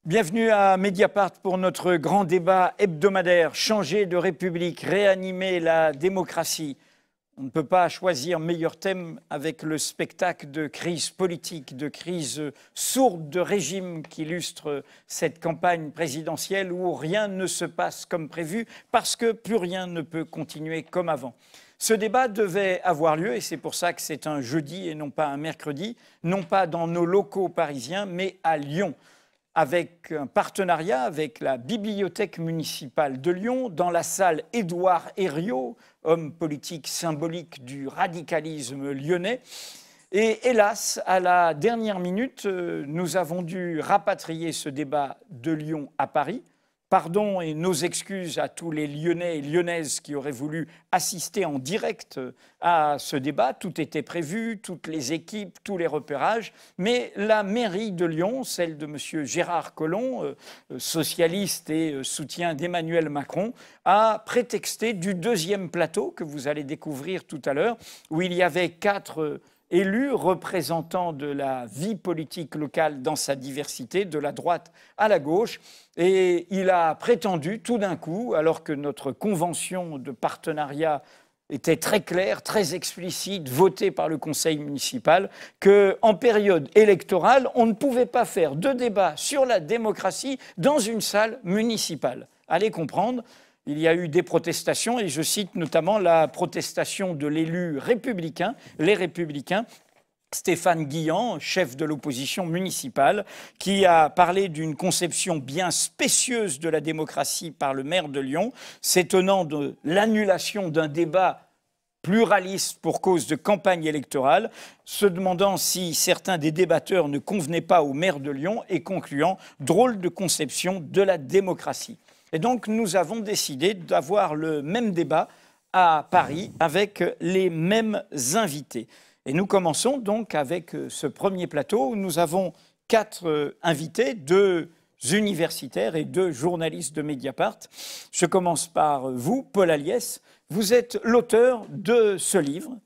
Bienvenue à Mediapart pour notre grand débat hebdomadaire. Changer de République, réanimer la démocratie. On ne peut pas choisir meilleur thème avec le spectacle de crise politique, de crise sourde de régime qui illustre cette campagne présidentielle où rien ne se passe comme prévu parce que plus rien ne peut continuer comme avant. Ce débat devait avoir lieu, et c'est pour ça que c'est un jeudi et non pas un mercredi, non pas dans nos locaux parisiens, mais à Lyon, avec un partenariat avec la Bibliothèque municipale de Lyon, dans la salle Édouard Herriot, homme politique symbolique du radicalisme lyonnais. Et hélas, à la dernière minute, nous avons dû rapatrier ce débat de Lyon à Paris. Pardon et nos excuses à tous les Lyonnais et Lyonnaises qui auraient voulu assister en direct à ce débat. Tout était prévu, toutes les équipes, tous les repérages. Mais la mairie de Lyon, celle de M. Gérard Collomb, socialiste et soutien d'Emmanuel Macron, a prétexté du deuxième plateau que vous allez découvrir tout à l'heure, où il y avait 4 élus représentants de la vie politique locale dans sa diversité, de la droite à la gauche. Et il a prétendu tout d'un coup, alors que notre convention de partenariat était très claire, très explicite, votée par le conseil municipal, qu'en période électorale, on ne pouvait pas faire de débat sur la démocratie dans une salle municipale. Allez comprendre. Il y a eu des protestations, et je cite notamment la protestation de l'élu républicain, les Républicains, Stéphane Guillan, chef de l'opposition municipale, qui a parlé d'une conception bien spécieuse de la démocratie par le maire de Lyon, s'étonnant de l'annulation d'un débat pluraliste pour cause de campagne électorale, se demandant si certains des débatteurs ne convenaient pas au maire de Lyon et concluant « drôle de conception de la démocratie ». Et donc, nous avons décidé d'avoir le même débat à Paris avec les mêmes invités. Et nous commençons donc avec ce premier plateau où nous avons 4 invités, 2 universitaires et 2 journalistes de Mediapart. Je commence par vous, Paul Aliès. Vous êtes l'auteur de ce livre,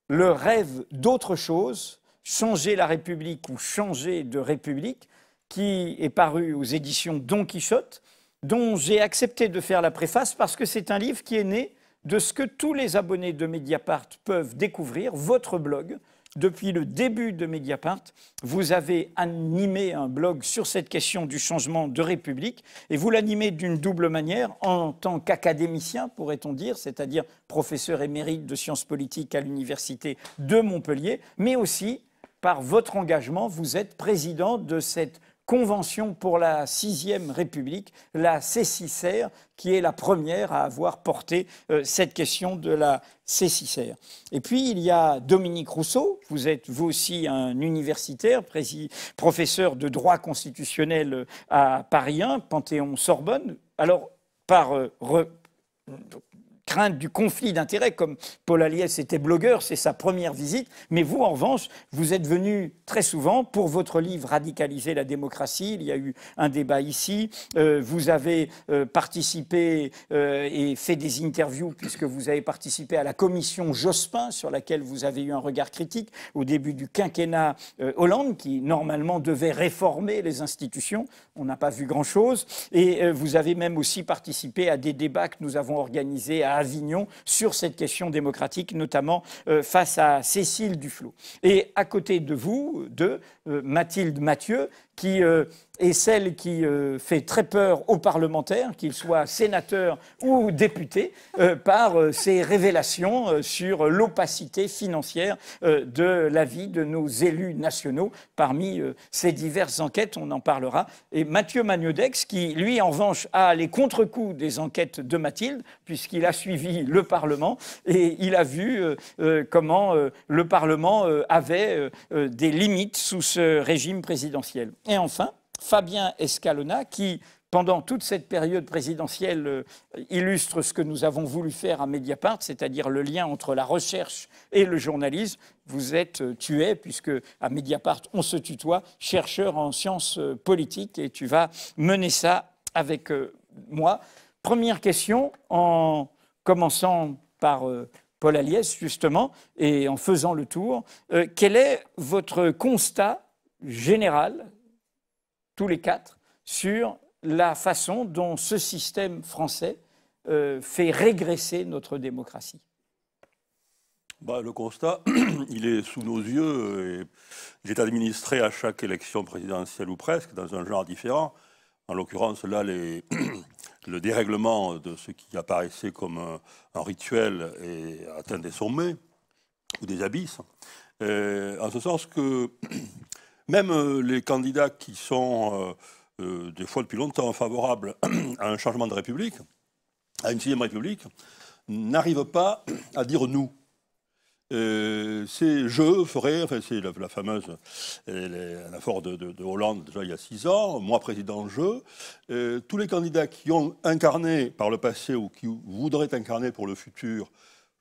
Le rêve d'autre chose, changer la République ou changer de République, qui est paru aux éditions Don Quichotte, dont j'ai accepté de faire la préface parce que c'est un livre qui est né de ce que tous les abonnés de Mediapart peuvent découvrir, votre blog. Depuis le début de Mediapart, vous avez animé un blog sur cette question du changement de République et vous l'animez d'une double manière, en tant qu'académicien, pourrait-on dire, c'est-à-dire professeur émérite de sciences politiques à l'université de Montpellier, mais aussi par votre engagement, vous êtes président de cette Convention pour la 6e République, la C6R, qui est la première à avoir porté cette question de la C6R. Et puis, il y a Dominique Rousseau, vous êtes vous aussi un universitaire, professeur de droit constitutionnel à Paris 1, Panthéon-Sorbonne. Alors, par crainte du conflit d'intérêts, comme Paul Aliès était blogueur, c'est sa première visite, mais vous, en revanche, vous êtes venu très souvent pour votre livre « Radicaliser la démocratie ». Il y a eu un débat ici. Vous avez participé et fait des interviews, puisque vous avez participé à la commission Jospin, sur laquelle vous avez eu un regard critique au début du quinquennat Hollande, qui normalement devait réformer les institutions. On n'a pas vu grand-chose. Et vous avez même aussi participé à des débats que nous avons organisés à Avignon sur cette question démocratique, notamment face à Cécile Duflot. Et à côté de vous, Mathilde Mathieu, qui est celle qui fait très peur aux parlementaires, qu'ils soient sénateurs ou députés, par ses révélations sur l'opacité financière de la vie de nos élus nationaux. Parmi ces diverses enquêtes, on en parlera. Et Mathieu Magnodex, qui, lui, en revanche, a les contre-coups des enquêtes de Mathilde, puisqu'il a suivi le Parlement et il a vu comment le Parlement avait des limites sous ce régime présidentiel. Et enfin, Fabien Escalona, qui, pendant toute cette période présidentielle, illustre ce que nous avons voulu faire à Mediapart, c'est-à-dire le lien entre la recherche et le journalisme. Vous êtes, tu es, puisque à Mediapart, on se tutoie, chercheur en sciences politiques, et tu vas mener ça avec moi. Première question, en commençant par Paul Aliès, justement, et en faisant le tour. Quel est votre constat général tous les 4, sur la façon dont ce système français fait régresser notre démocratie. Le constat, il est sous nos yeux et il est administré à chaque élection présidentielle ou presque, dans un genre différent. En l'occurrence, là, le dérèglement de ce qui apparaissait comme un rituel est atteint des sommets ou des abysses. En ce sens que même les candidats qui sont des fois depuis longtemps favorables à un changement de république, à une sixième république, n'arrivent pas à dire nous. C'est je ferai, enfin c'est la fameuse l'affaire de Hollande déjà il y a 6 ans, moi président je. Tous les candidats qui ont incarné par le passé ou qui voudraient incarner pour le futur,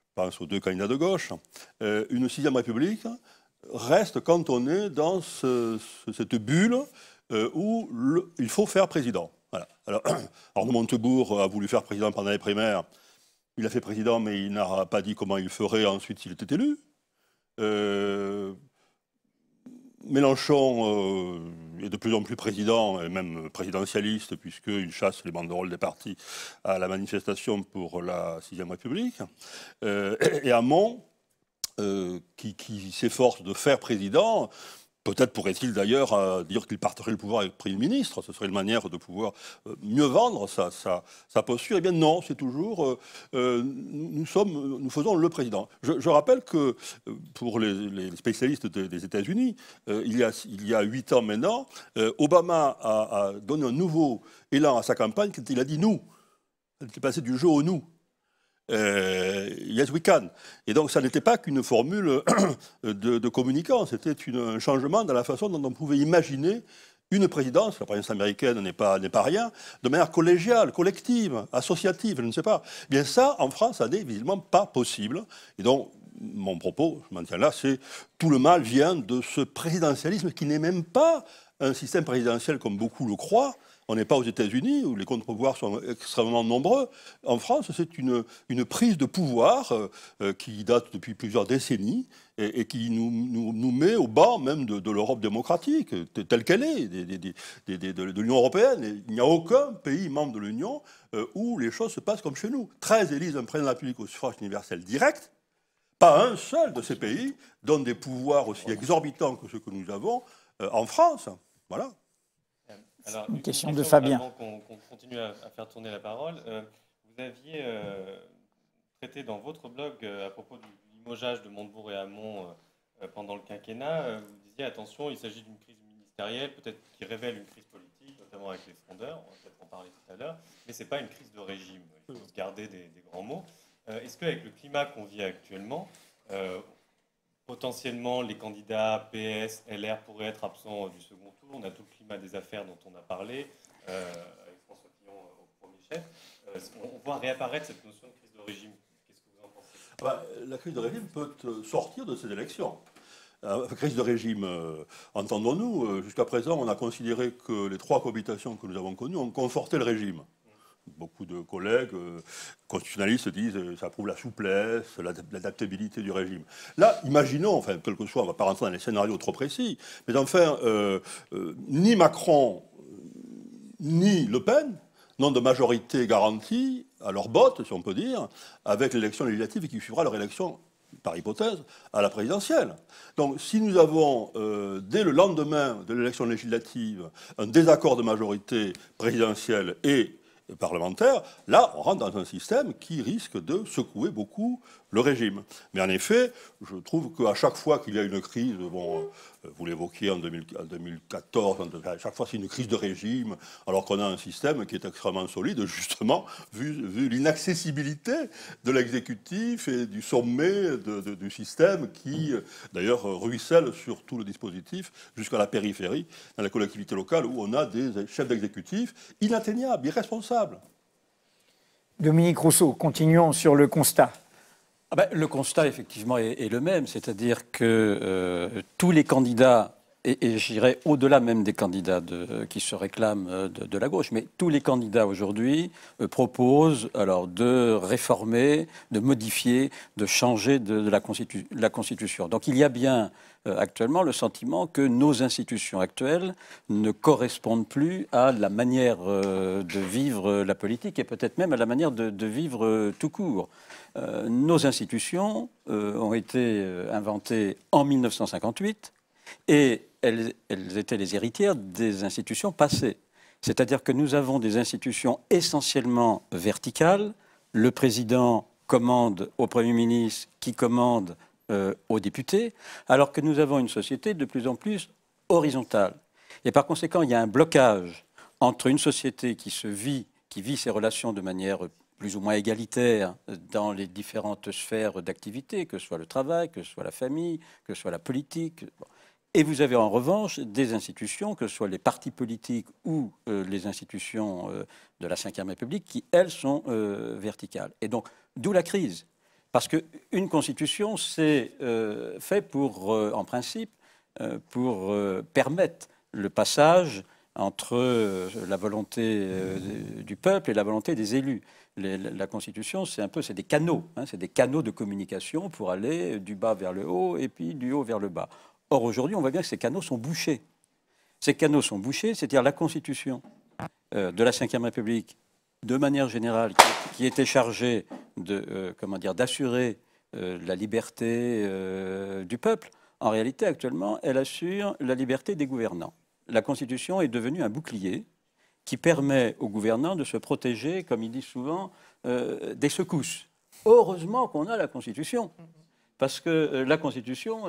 je pense aux 2 candidats de gauche, une sixième république, restent cantonnés dans cette bulle où il faut faire président. Voilà. Alors, Arnaud Montebourg a voulu faire président pendant les primaires. Il a fait président, mais il n'a pas dit comment il ferait ensuite s'il était élu. Mélenchon est de plus en plus président, et même présidentialiste, puisqu'il chasse les banderoles des partis à la manifestation pour la 6e République. Et Hamon, qui s'efforce de faire président. Peut-être pourrait-il d'ailleurs dire qu'il partagerait le pouvoir avec le Premier ministre, ce serait une manière de pouvoir mieux vendre sa posture. Eh bien non, c'est toujours, nous faisons le président. Je rappelle que pour les spécialistes des États-Unis, il y a 8 ans maintenant, Obama a donné un nouveau élan à sa campagne quand il a dit nous. Il est passé du jeu au nous. Yes we can. Et donc ça n'était pas qu'une formule de communicant, c'était un changement dans la façon dont on pouvait imaginer une présidence, la présidence américaine n'est pas rien, de manière collégiale, collective, associative, je ne sais pas. Eh bien ça, en France, ça n'est visiblement pas possible. Et donc, mon propos, je m'en tiens là, c'est tout le mal vient de ce présidentialisme qui n'est même pas un système présidentiel comme beaucoup le croient. On n'est pas aux États-Unis, où les contre-pouvoirs sont extrêmement nombreux. En France, c'est une prise de pouvoir qui date depuis plusieurs décennies et qui nous met au bas même de l'Europe démocratique, telle qu'elle est, de l'Union européenne. Il n'y a aucun pays membre de l'Union où les choses se passent comme chez nous. 13 élisent un président de la République au suffrage universel direct. Pas un seul de ces pays donne des pouvoirs aussi exorbitants que ceux que nous avons en France. Voilà. Alors, une question de Fabien. Avant qu'on continue à faire tourner la parole, vous aviez traité dans votre blog à propos du limogeage de Montebourg et Hamon pendant le quinquennat. Vous disiez attention, il s'agit d'une crise ministérielle, peut-être qui révèle une crise politique, notamment avec les frondeurs, on va peut-être en parler tout à l'heure, mais ce n'est pas une crise de régime. Il faut se garder des grands mots. Est-ce qu'avec le climat qu'on vit actuellement, potentiellement, les candidats PS, LR pourraient être absents du second tour? On a tout le climat des affaires dont on a parlé, avec François Fillon au premier chef. On voit réapparaître cette notion de crise de régime. Qu'est-ce que vous en pensez? La crise de régime peut sortir de ces élections. Crise de régime, entendons-nous, jusqu'à présent, on a considéré que les 3 cohabitations que nous avons connues ont conforté le régime. Beaucoup de collègues constitutionnalistes disent que ça prouve la souplesse, l'adaptabilité du régime. Là, imaginons, enfin, quel que soit, on ne va pas rentrer dans les scénarios trop précis, mais enfin, ni Macron, ni Le Pen n'ont de majorité garantie à leur botte, si on peut dire, avec l'élection législative qui suivra leur élection, par hypothèse, à la présidentielle. Donc, si nous avons, dès le lendemain de l'élection législative, un désaccord de majorité présidentielle et parlementaire, là, on rentre dans un système qui risque de secouer beaucoup le régime. Mais en effet, je trouve qu'à chaque fois qu'il y a une crise, bon, vous l'évoquiez en 2014, à chaque fois c'est une crise de régime, alors qu'on a un système qui est extrêmement solide, justement, vu l'inaccessibilité de l'exécutif et du sommet du système qui, d'ailleurs, ruisselle sur tout le dispositif jusqu'à la périphérie, dans la collectivité locale, où on a des chefs d'exécutif inatteignables, irresponsables. Dominique Rousseau, continuons sur le constat. Le constat, effectivement, est le même, c'est-à-dire que tous les candidats et j'irais au-delà même des candidats qui se réclament de la gauche, mais tous les candidats aujourd'hui proposent alors de réformer, de modifier, de changer de la Constitution. Donc il y a bien actuellement le sentiment que nos institutions actuelles ne correspondent plus à la manière de vivre la politique et peut-être même à la manière de vivre tout court. Nos institutions ont été inventées en 1958 et elles étaient les héritières des institutions passées. C'est-à-dire que nous avons des institutions essentiellement verticales. Le président commande au Premier ministre qui commande aux députés, alors que nous avons une société de plus en plus horizontale. Et par conséquent, il y a un blocage entre une société qui vit ses relations de manière plus ou moins égalitaire dans les différentes sphères d'activité, que ce soit le travail, que ce soit la famille, que ce soit la politique. Et vous avez en revanche des institutions, que ce soit les partis politiques ou les institutions de la Ve République, qui, elles, sont verticales. Et donc, d'où la crise. Parce qu'une constitution, c'est fait pour, en principe, pour permettre le passage entre la volonté du peuple et la volonté des élus. La Constitution, c'est des canaux, hein, c'est des canaux de communication pour aller du bas vers le haut et puis du haut vers le bas. Or, aujourd'hui, on voit bien que ces canaux sont bouchés. Ces canaux sont bouchés, c'est-à-dire la Constitution de la Ve République, de manière générale, qui était chargée d'assurer la liberté du peuple. En réalité, actuellement, elle assure la liberté des gouvernants. La Constitution est devenue un bouclier qui permet aux gouvernants de se protéger, comme ils disent souvent, des secousses. Heureusement qu'on a la Constitution. Parce que la Constitution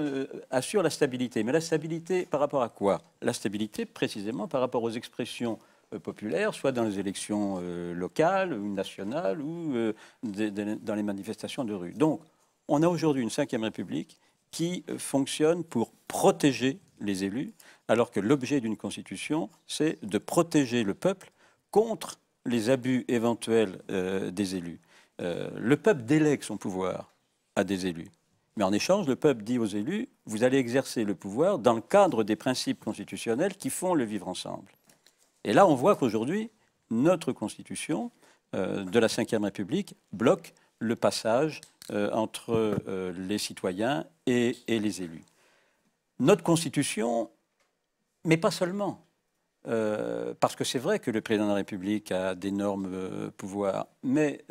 assure la stabilité. Mais la stabilité par rapport à quoi? La stabilité précisément par rapport aux expressions populaires, soit dans les élections locales ou nationales ou dans les manifestations de rue. Donc, on a aujourd'hui une Ve République qui fonctionne pour protéger les élus, alors que l'objet d'une Constitution, c'est de protéger le peuple contre les abus éventuels des élus. Le peuple délègue son pouvoir à des élus. Mais en échange, le peuple dit aux élus, vous allez exercer le pouvoir dans le cadre des principes constitutionnels qui font le vivre ensemble. Et là, on voit qu'aujourd'hui, notre Constitution de la Ve République bloque le passage entre les citoyens et les élus. Notre Constitution, mais pas seulement, parce que c'est vrai que le président de la République a d'énormes pouvoirs, mais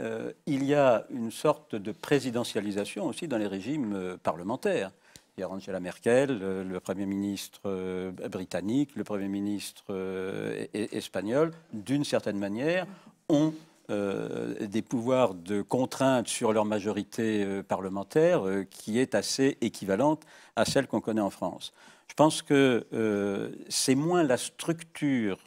il y a une sorte de présidentialisation aussi dans les régimes parlementaires. Il y a Angela Merkel, le Premier ministre britannique, le Premier ministre espagnol, d'une certaine manière, ont des pouvoirs de contrainte sur leur majorité parlementaire qui est assez équivalente à celle qu'on connaît en France. Je pense que c'est moins la structure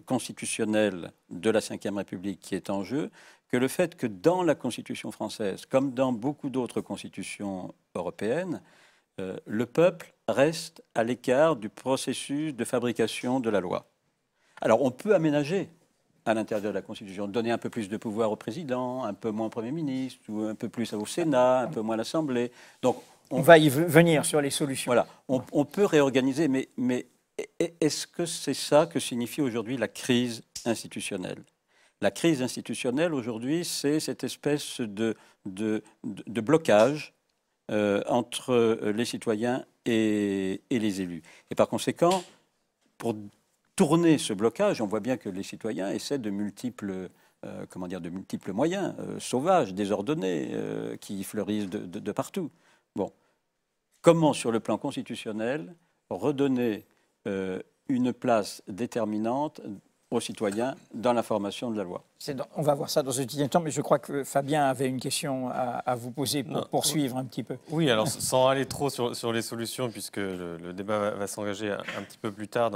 constitutionnelle de la Ve République qui est en jeu que le fait que dans la Constitution française, comme dans beaucoup d'autres constitutions européennes, le peuple reste à l'écart du processus de fabrication de la loi. Alors on peut aménager à l'intérieur de la Constitution, donner un peu plus de pouvoir au président, un peu moins au Premier ministre, ou un peu plus au Sénat, un peu moins à l'Assemblée. Donc on va y venir sur les solutions. Voilà, on peut réorganiser, mais est-ce que c'est ça que signifie aujourd'hui la crise institutionnelle? La crise institutionnelle aujourd'hui, c'est cette espèce de blocage entre les citoyens et les élus. Et par conséquent, pour tourner ce blocage, on voit bien que les citoyens essaient de multiples moyens, sauvages, désordonnés, qui fleurissent de partout. Bon. Comment, sur le plan constitutionnel, redonner une place déterminante aux citoyens dans la formation de la loi? On va voir ça dans un petit temps, mais je crois que Fabien avait une question à vous poser pour poursuivre un petit peu. Oui, alors sans aller trop sur les solutions, puisque le débat va s'engager un petit peu plus tard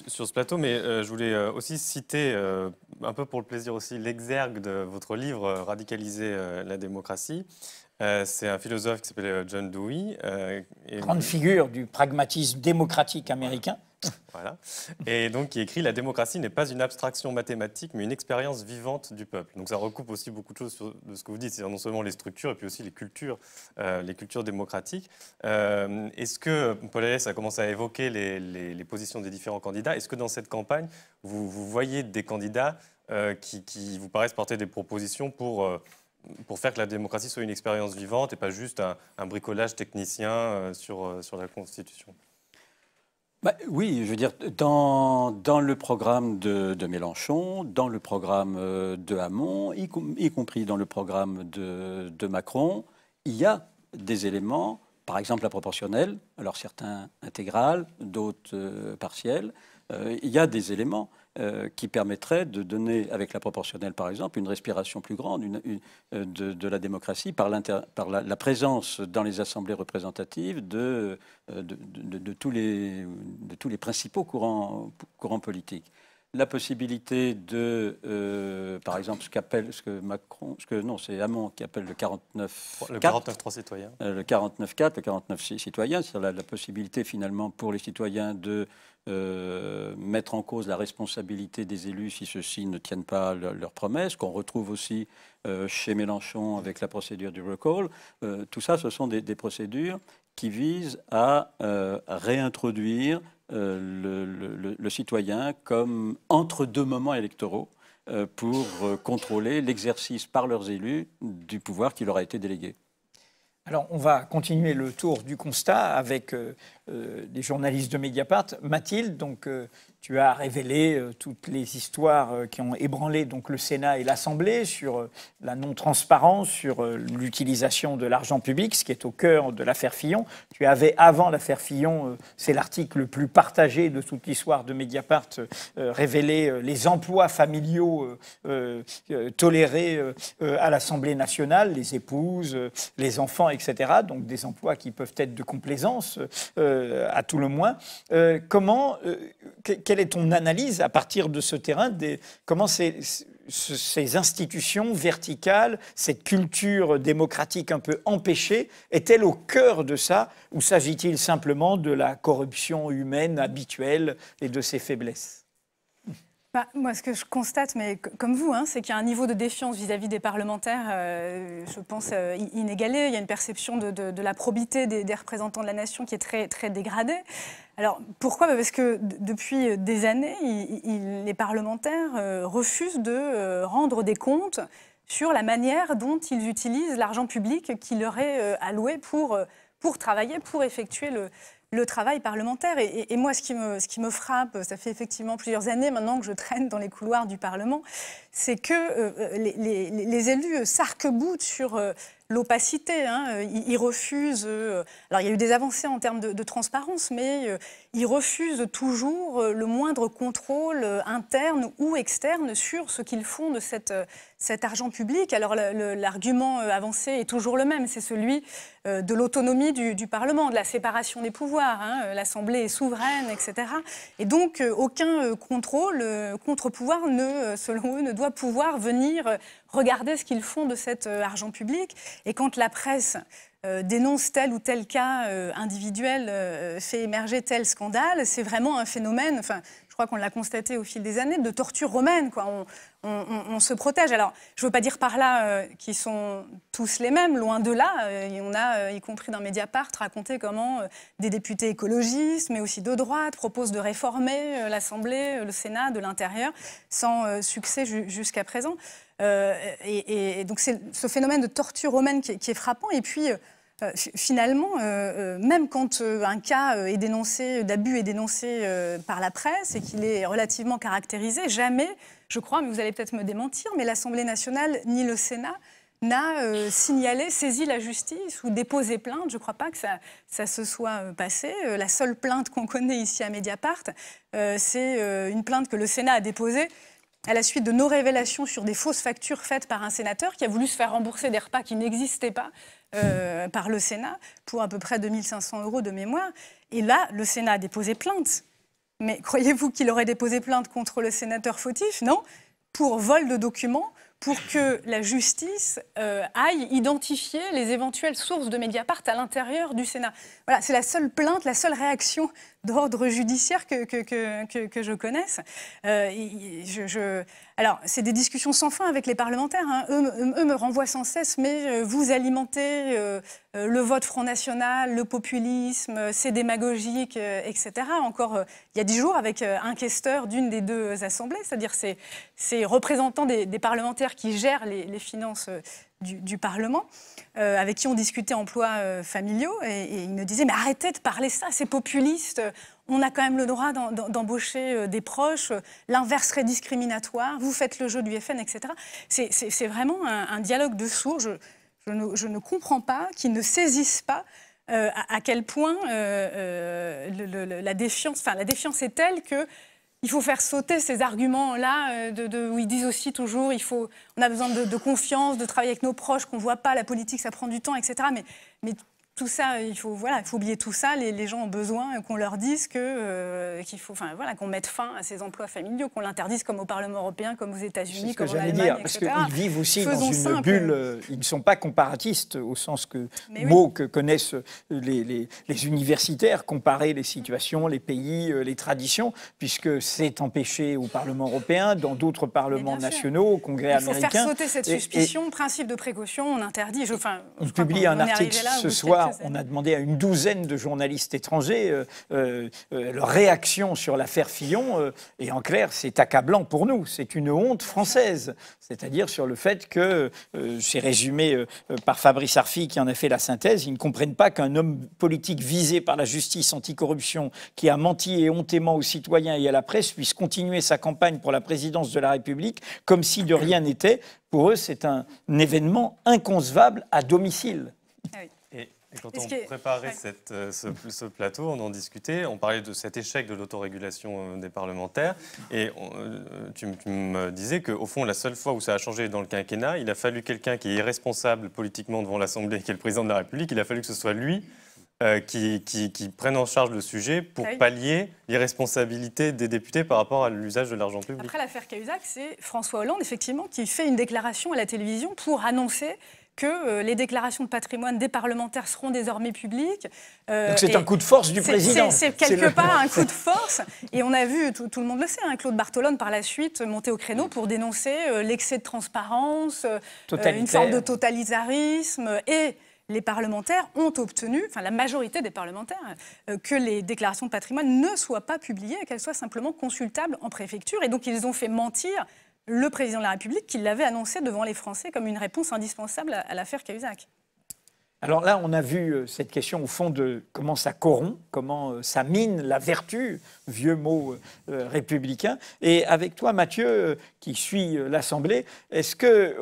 sur ce plateau, mais je voulais aussi citer, un peu pour le plaisir aussi, l'exergue de votre livre « Radicaliser la démocratie ». C'est un philosophe qui s'appelle John Dewey. Grande figure du pragmatisme démocratique américain. Voilà. Et donc, qui écrit « La démocratie n'est pas une abstraction mathématique, mais une expérience vivante du peuple ». Donc, ça recoupe aussi beaucoup de choses de ce que vous dites, c'est non seulement les structures, et puis aussi les cultures démocratiques. Est-ce que, Paul Ayès a commencé à évoquer les positions des différents candidats, est-ce que dans cette campagne, vous voyez des candidats qui vous paraissent porter des propositions pour faire que la démocratie soit une expérience vivante et pas juste un bricolage technicien sur la Constitution? Oui, je veux dire, dans le programme de Mélenchon, dans le programme de Hamon, y compris dans le programme de Macron, il y a des éléments, par exemple la proportionnelle, alors certains intégrales, d'autres partiels, il y a des éléments qui permettraient de donner, avec la proportionnelle par exemple, une respiration plus grande de la démocratie par la présence dans les assemblées représentatives de tous les principaux courants politiques. La possibilité par exemple, c'est Hamon qui appelle le 49.4. Le 49.3 citoyen. Le 49.4, le 49 citoyen, c'est-à-dire la possibilité finalement pour les citoyens de mettre en cause la responsabilité des élus si ceux-ci ne tiennent pas leurs promesses, qu'on retrouve aussi chez Mélenchon avec la procédure du recall. Tout ça, ce sont des procédures qui visent à réintroduire le citoyen comme entre deux moments électoraux pour contrôler l'exercice par leurs élus du pouvoir qui leur a été délégué. Alors, on va continuer le tour du constat avec des journalistes de Mediapart. Mathilde, donc, tu as révélé toutes les histoires qui ont ébranlé donc, le Sénat et l'Assemblée sur la non-transparence, sur l'utilisation de l'argent public, ce qui est au cœur de l'affaire Fillon. Tu avais, avant l'affaire Fillon, c'est l'article le plus partagé de toute l'histoire de Mediapart, révélé les emplois familiaux tolérés à l'Assemblée nationale, les épouses, les enfants, etc. Donc des emplois qui peuvent être de complaisance, à tout le moins. Quelle est ton analyse à partir de ce terrain comment ces institutions verticales, cette culture démocratique un peu empêchée, est-elle au cœur de ça, ou s'agit-il simplement de la corruption humaine habituelle et de ses faiblesses ? Moi, ce que je constate, mais comme vous, c'est qu'il y a un niveau de défiance vis-à-vis des parlementaires, je pense, inégalé. Il y a une perception de la probité des représentants de la nation qui est très, très dégradée. Alors, pourquoi ? Parce que depuis des années, les parlementaires refusent de rendre des comptes sur la manière dont ils utilisent l'argent public qui leur est alloué pour travailler, pour effectuer le travail parlementaire. Et moi, ce qui me frappe, ça fait effectivement plusieurs années maintenant que je traîne dans les couloirs du Parlement, c'est que les élus s'arc-boutent sur l'opacité. Ils refusent... alors, il y a eu des avancées en termes de transparence, mais ils refusent toujours le moindre contrôle interne ou externe sur ce qu'ils font de cet argent public. Alors, l'argument avancé est toujours le même, c'est celui de l'autonomie du Parlement, de la séparation des pouvoirs. L'Assemblée est souveraine, etc. Et donc, aucun contre-pouvoir, selon eux, ne doit pouvoir venir regarder ce qu'ils font de cet argent public. Et quand la presse dénonce tel ou tel cas individuel, fait émerger tel scandale, c'est vraiment un phénomène, enfin, je crois qu'on l'a constaté au fil des années, de torture romaine, quoi. On se protège. Alors, je ne veux pas dire par là qu'ils sont tous les mêmes, loin de là. On a, y compris dans Mediapart, raconté comment des députés écologistes, mais aussi de droite, proposent de réformer l'Assemblée, le Sénat, de l'intérieur, sans succès jusqu'à présent. Et donc, c'est ce phénomène de torture romaine qui est frappant. Et puis, finalement, même quand un cas d'abus est dénoncé par la presse et qu'il est relativement caractérisé, jamais, je crois, mais vous allez peut-être me démentir, mais l'Assemblée nationale ni le Sénat n'a saisi la justice ou déposé plainte. Je ne crois pas que ça se soit passé. La seule plainte qu'on connaît ici à Mediapart, c'est une plainte que le Sénat a déposée à la suite de nos révélations sur des fausses factures faites par un sénateur qui a voulu se faire rembourser des repas qui n'existaient pas par le Sénat pour à peu près 2 500 € de mémoire. Et là, le Sénat a déposé plainte. Mais croyez-vous qu'il aurait déposé plainte contre le sénateur fautif? Non, pour vol de documents, pour que la justice aille identifier les éventuelles sources de Mediapart à l'intérieur du Sénat. Voilà, c'est la seule plainte, la seule réaction d'ordre judiciaire que je connaisse. Alors, c'est des discussions sans fin avec les parlementaires. Hein. Eux me renvoient sans cesse, mais vous alimentez le vote Front National, le populisme, c'est démagogique, etc. Encore il y a 10 jours, avec un questeur d'une des deux assemblées, c'est-à-dire ces représentants des parlementaires qui gèrent les finances du Parlement, avec qui on discutait emplois familiaux, et il me disait « Mais arrêtez de parler ça, c'est populiste, on a quand même le droit d'embaucher des proches, l'inverse serait discriminatoire, vous faites le jeu du FN, etc. » C'est vraiment un dialogue de sourds. Je ne comprends pas qu'ils ne saisissent pas à quel point la défiance est telle que il faut faire sauter ces arguments-là où ils disent aussi toujours on a besoin de confiance, de travailler avec nos proches, qu'on ne voit pas, la politique, ça prend du temps, etc. Mais tout ça, il faut oublier tout ça. Les gens ont besoin qu'on leur dise qu'il faut, qu'on mette fin à ces emplois familiaux, qu'on l'interdise comme au Parlement européen, comme aux États-Unis, comme en Allemagne, parce etc. qu'ils vivent aussi Faisons dans une simple. bulle. Ils ne sont pas comparatistes au sens mot que connaissent les universitaires, comparer les situations, les pays, les traditions, puisque c'est empêché au Parlement européen, dans d'autres parlements nationaux, au Congrès américain. Il faut faire sauter cette suspicion, principe de précaution, on interdit. On publie un article ce soir. On a demandé à une douzaine de journalistes étrangers leur réaction sur l'affaire Fillon. Et en clair, c'est accablant pour nous. C'est une honte française. C'est-à-dire sur le fait que, c'est résumé par Fabrice Arfi qui en a fait la synthèse, ils ne comprennent pas qu'un homme politique visé par la justice anticorruption qui a menti éhontément aux citoyens et à la presse puisse continuer sa campagne pour la présidence de la République comme si de rien n'était. Pour eux, c'est un événement inconcevable à domicile. Ah oui. Et quand on préparait ce plateau, on en discutait, on parlait de cet échec de l'autorégulation des parlementaires, et tu me disais qu'au fond, la seule fois où ça a changé dans le quinquennat, il a fallu quelqu'un qui est irresponsable politiquement devant l'Assemblée, qui est le président de la République, il a fallu que ce soit lui qui prenne en charge le sujet pour pallier l'irresponsabilité des députés par rapport à l'usage de l'argent public. Après l'affaire Cahuzac, c'est François Hollande, effectivement, qui fait une déclaration à la télévision pour annoncer que les déclarations de patrimoine des parlementaires seront désormais publiques. Donc c'est un coup de force du président. C'est quelque part un coup de force. Et on a vu, tout le monde le sait, hein, Claude Barthelone par la suite monter au créneau pour dénoncer l'excès de transparence, une forme de totalitarisme. Et les parlementaires ont obtenu, enfin la majorité des parlementaires, que les déclarations de patrimoine ne soient pas publiées, qu'elles soient simplement consultables en préfecture. Et donc ils ont fait mentir le président de la République qui l'avait annoncé devant les Français comme une réponse indispensable à l'affaire Cahuzac. Alors là, on a vu cette question au fond de comment ça corrompt, comment ça mine la vertu, vieux mot républicain. Et avec toi, Mathieu, qui suit l'Assemblée, est-ce que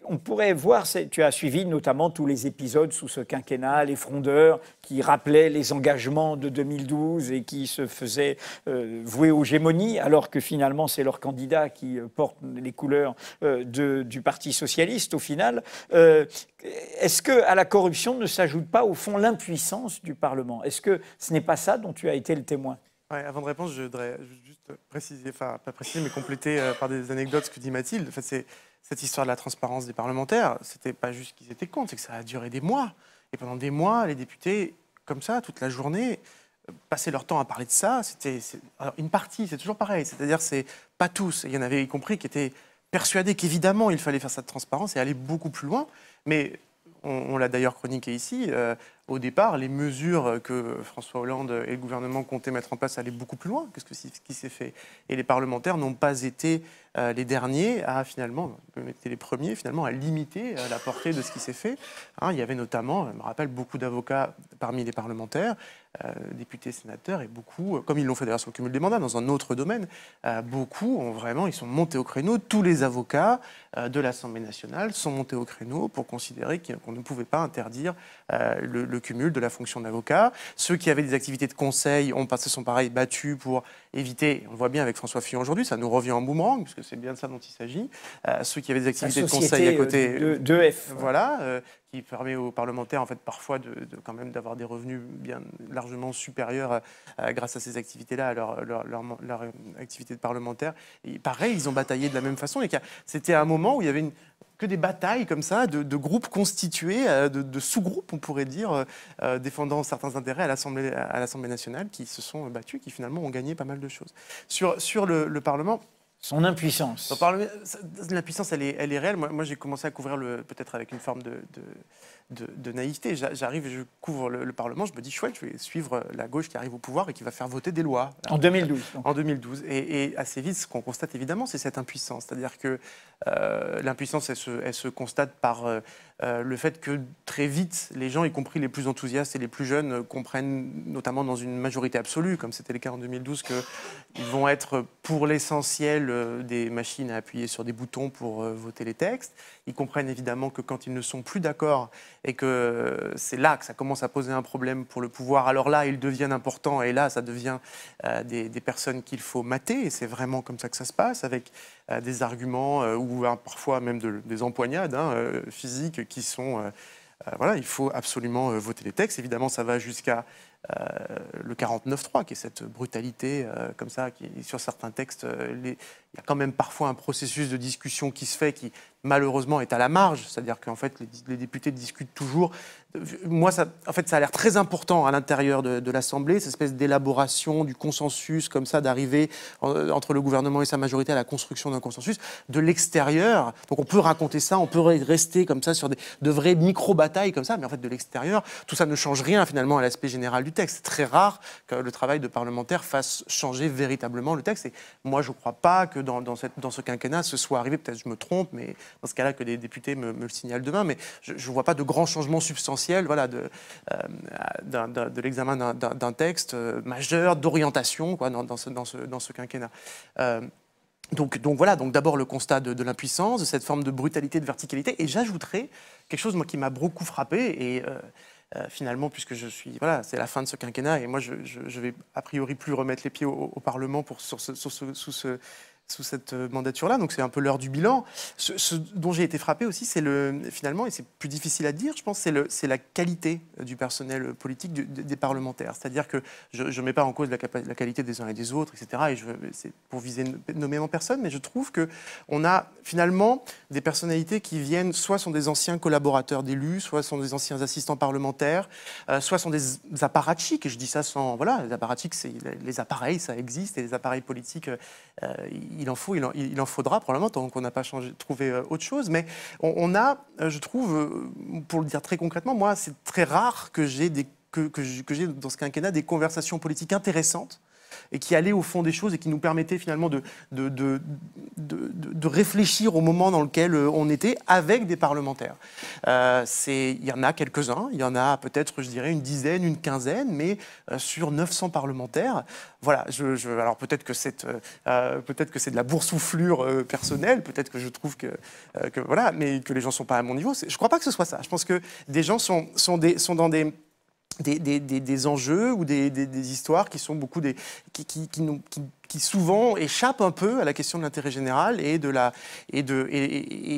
on pourrait voir, tu as suivi notamment tous les épisodes sous ce quinquennat, les frondeurs qui rappelaient les engagements de 2012 et qui se faisaient vouer aux gémonies, alors que finalement c'est leur candidat qui porte les couleurs du Parti socialiste au final. Est-ce qu'à la corruption ne s'ajoute pas au fond l'impuissance du Parlement? Est-ce que ce n'est pas ça dont tu as été le témoin? Ouais, avant de répondre, je voudrais juste préciser, enfin pas préciser, mais compléter par des anecdotes ce que dit Mathilde. Enfin, c'est cette histoire de la transparence des parlementaires. C'était pas juste qu'ils étaient contre, c'est que ça a duré des mois. Et pendant des mois, les députés, comme ça, toute la journée, passaient leur temps à parler de ça. Alors, une partie, c'est toujours pareil. C'est-à-dire, c'est pas tous. Il y en avait y compris qui étaient persuadés qu'évidemment, il fallait faire cette transparence et aller beaucoup plus loin. Mais on l'a d'ailleurs chroniqué ici. Au départ, les mesures que François Hollande et le gouvernement comptaient mettre en place allaient beaucoup plus loin que ce qui s'est fait. Et les parlementaires n'ont pas été les derniers à finalement, étaient les premiers finalement à limiter la portée de ce qui s'est fait. Il y avait notamment, je me rappelle, beaucoup d'avocats parmi les parlementaires, députés, sénateurs, et beaucoup, comme ils l'ont fait d'ailleurs sur le cumul des mandats dans un autre domaine, beaucoup ils sont montés au créneau. Tous les avocats de l'Assemblée nationale sont montés au créneau pour considérer qu'on ne pouvait pas interdire le cumul de la fonction d'avocat. Ceux qui avaient des activités de conseil se sont pareil battus pour éviter, on le voit bien avec François Fillon aujourd'hui, ça nous revient en boomerang, puisque c'est bien de ça dont il s'agit. Ceux qui avaient des activités de conseil à côté, voilà, qui permet aux parlementaires en fait parfois quand même d'avoir des revenus bien largement supérieurs grâce à ces activités-là à leur activité de parlementaire. Et pareil, ils ont bataillé de la même façon. Et c'était un moment où il y avait que des batailles comme ça, de groupes constitués, de sous-groupes, on pourrait dire, défendant certains intérêts à l'Assemblée nationale, qui se sont battus, qui finalement ont gagné pas mal de choses. Sur le Parlement... Son impuissance. L'impuissance, elle est réelle. Moi j'ai commencé à couvrir, peut-être avec une forme de naïveté. J'arrive et je couvre le Parlement, je me dis, chouette, je vais suivre la gauche qui arrive au pouvoir et qui va faire voter des lois. En 2012. En 2012. Et assez vite, ce qu'on constate évidemment, c'est cette impuissance. C'est-à-dire que l'impuissance, elle se constate par le fait que très vite, les gens, y compris les plus enthousiastes et les plus jeunes, comprennent, notamment dans une majorité absolue, comme c'était le cas en 2012, qu'ils vont être pour l'essentiel des machines à appuyer sur des boutons pour voter les textes. Ils comprennent évidemment que quand ils ne sont plus d'accord et que c'est là que ça commence à poser un problème pour le pouvoir, alors là, ils deviennent importants et là, ça devient des personnes qu'il faut mater. Et c'est vraiment comme ça que ça se passe, avec des arguments ou parfois même des empoignades physiques qui sont... voilà, il faut absolument voter les textes. Évidemment, ça va jusqu'à le 49.3, qui est cette brutalité comme ça, qui sur certains textes, il y a quand même parfois un processus de discussion qui se fait, qui malheureusement est à la marge, c'est-à-dire qu'en fait les députés discutent toujours. Moi, ça a l'air très important à l'intérieur de l'Assemblée, cette espèce d'élaboration du consensus, comme ça, d'arriver entre le gouvernement et sa majorité à la construction d'un consensus. De l'extérieur, donc on peut raconter ça, on peut rester comme ça sur de vraies micro-batailles comme ça, mais en fait de l'extérieur, tout ça ne change rien finalement à l'aspect général du texte. C'est très rare que le travail de parlementaire fasse changer véritablement le texte. Et moi, je ne crois pas que dans ce quinquennat, ce soit arrivé, peut-être je me trompe, mais dans ce cas-là, que les députés me le signalent demain, mais je ne vois pas de grands changements substantiels, voilà, de l'examen d'un texte majeur, d'orientation, quoi, dans ce quinquennat. Donc voilà, donc d'abord le constat de l'impuissance, de cette forme de brutalité, de verticalité, et j'ajouterais quelque chose moi, qui m'a beaucoup frappé, et finalement, puisque voilà, c'est la fin de ce quinquennat, et moi je vais a priori plus remettre les pieds au Parlement sous cette mandature-là, donc c'est un peu l'heure du bilan. Ce dont j'ai été frappé aussi, c'est finalement, et c'est plus difficile à dire, je pense, c'est la qualité du personnel politique des parlementaires. C'est-à-dire que je ne mets pas en cause la qualité des uns et des autres, etc. Et c'est pour viser nommément personne, mais je trouve qu'on a finalement des personnalités qui viennent, soit sont des anciens collaborateurs d'élus, soit sont des anciens assistants parlementaires, soit sont des apparatchiks, et je dis ça sans... Voilà, les apparatchiks, les appareils, ça existe, et les appareils politiques... il en faudra probablement tant qu'on n'a pas trouvé autre chose. Mais on a, je trouve, pour le dire très concrètement, moi, c'est très rare que j'ai dans ce quinquennat des conversations politiques intéressantes et qui allaient au fond des choses et qui nous permettaient finalement de réfléchir au moment dans lequel on était avec des parlementaires. Il y en a quelques-uns, il y en a peut-être, je dirais, une dizaine, une quinzaine, mais sur 900 parlementaires, voilà. Alors peut-être que c'est de la boursouflure personnelle, peut-être que je trouve que voilà, mais que les gens sont pas à mon niveau. Je crois pas que ce soit ça. Je pense que des gens sont dans des enjeux ou des histoires qui sont qui souvent échappent un peu à la question de l'intérêt général et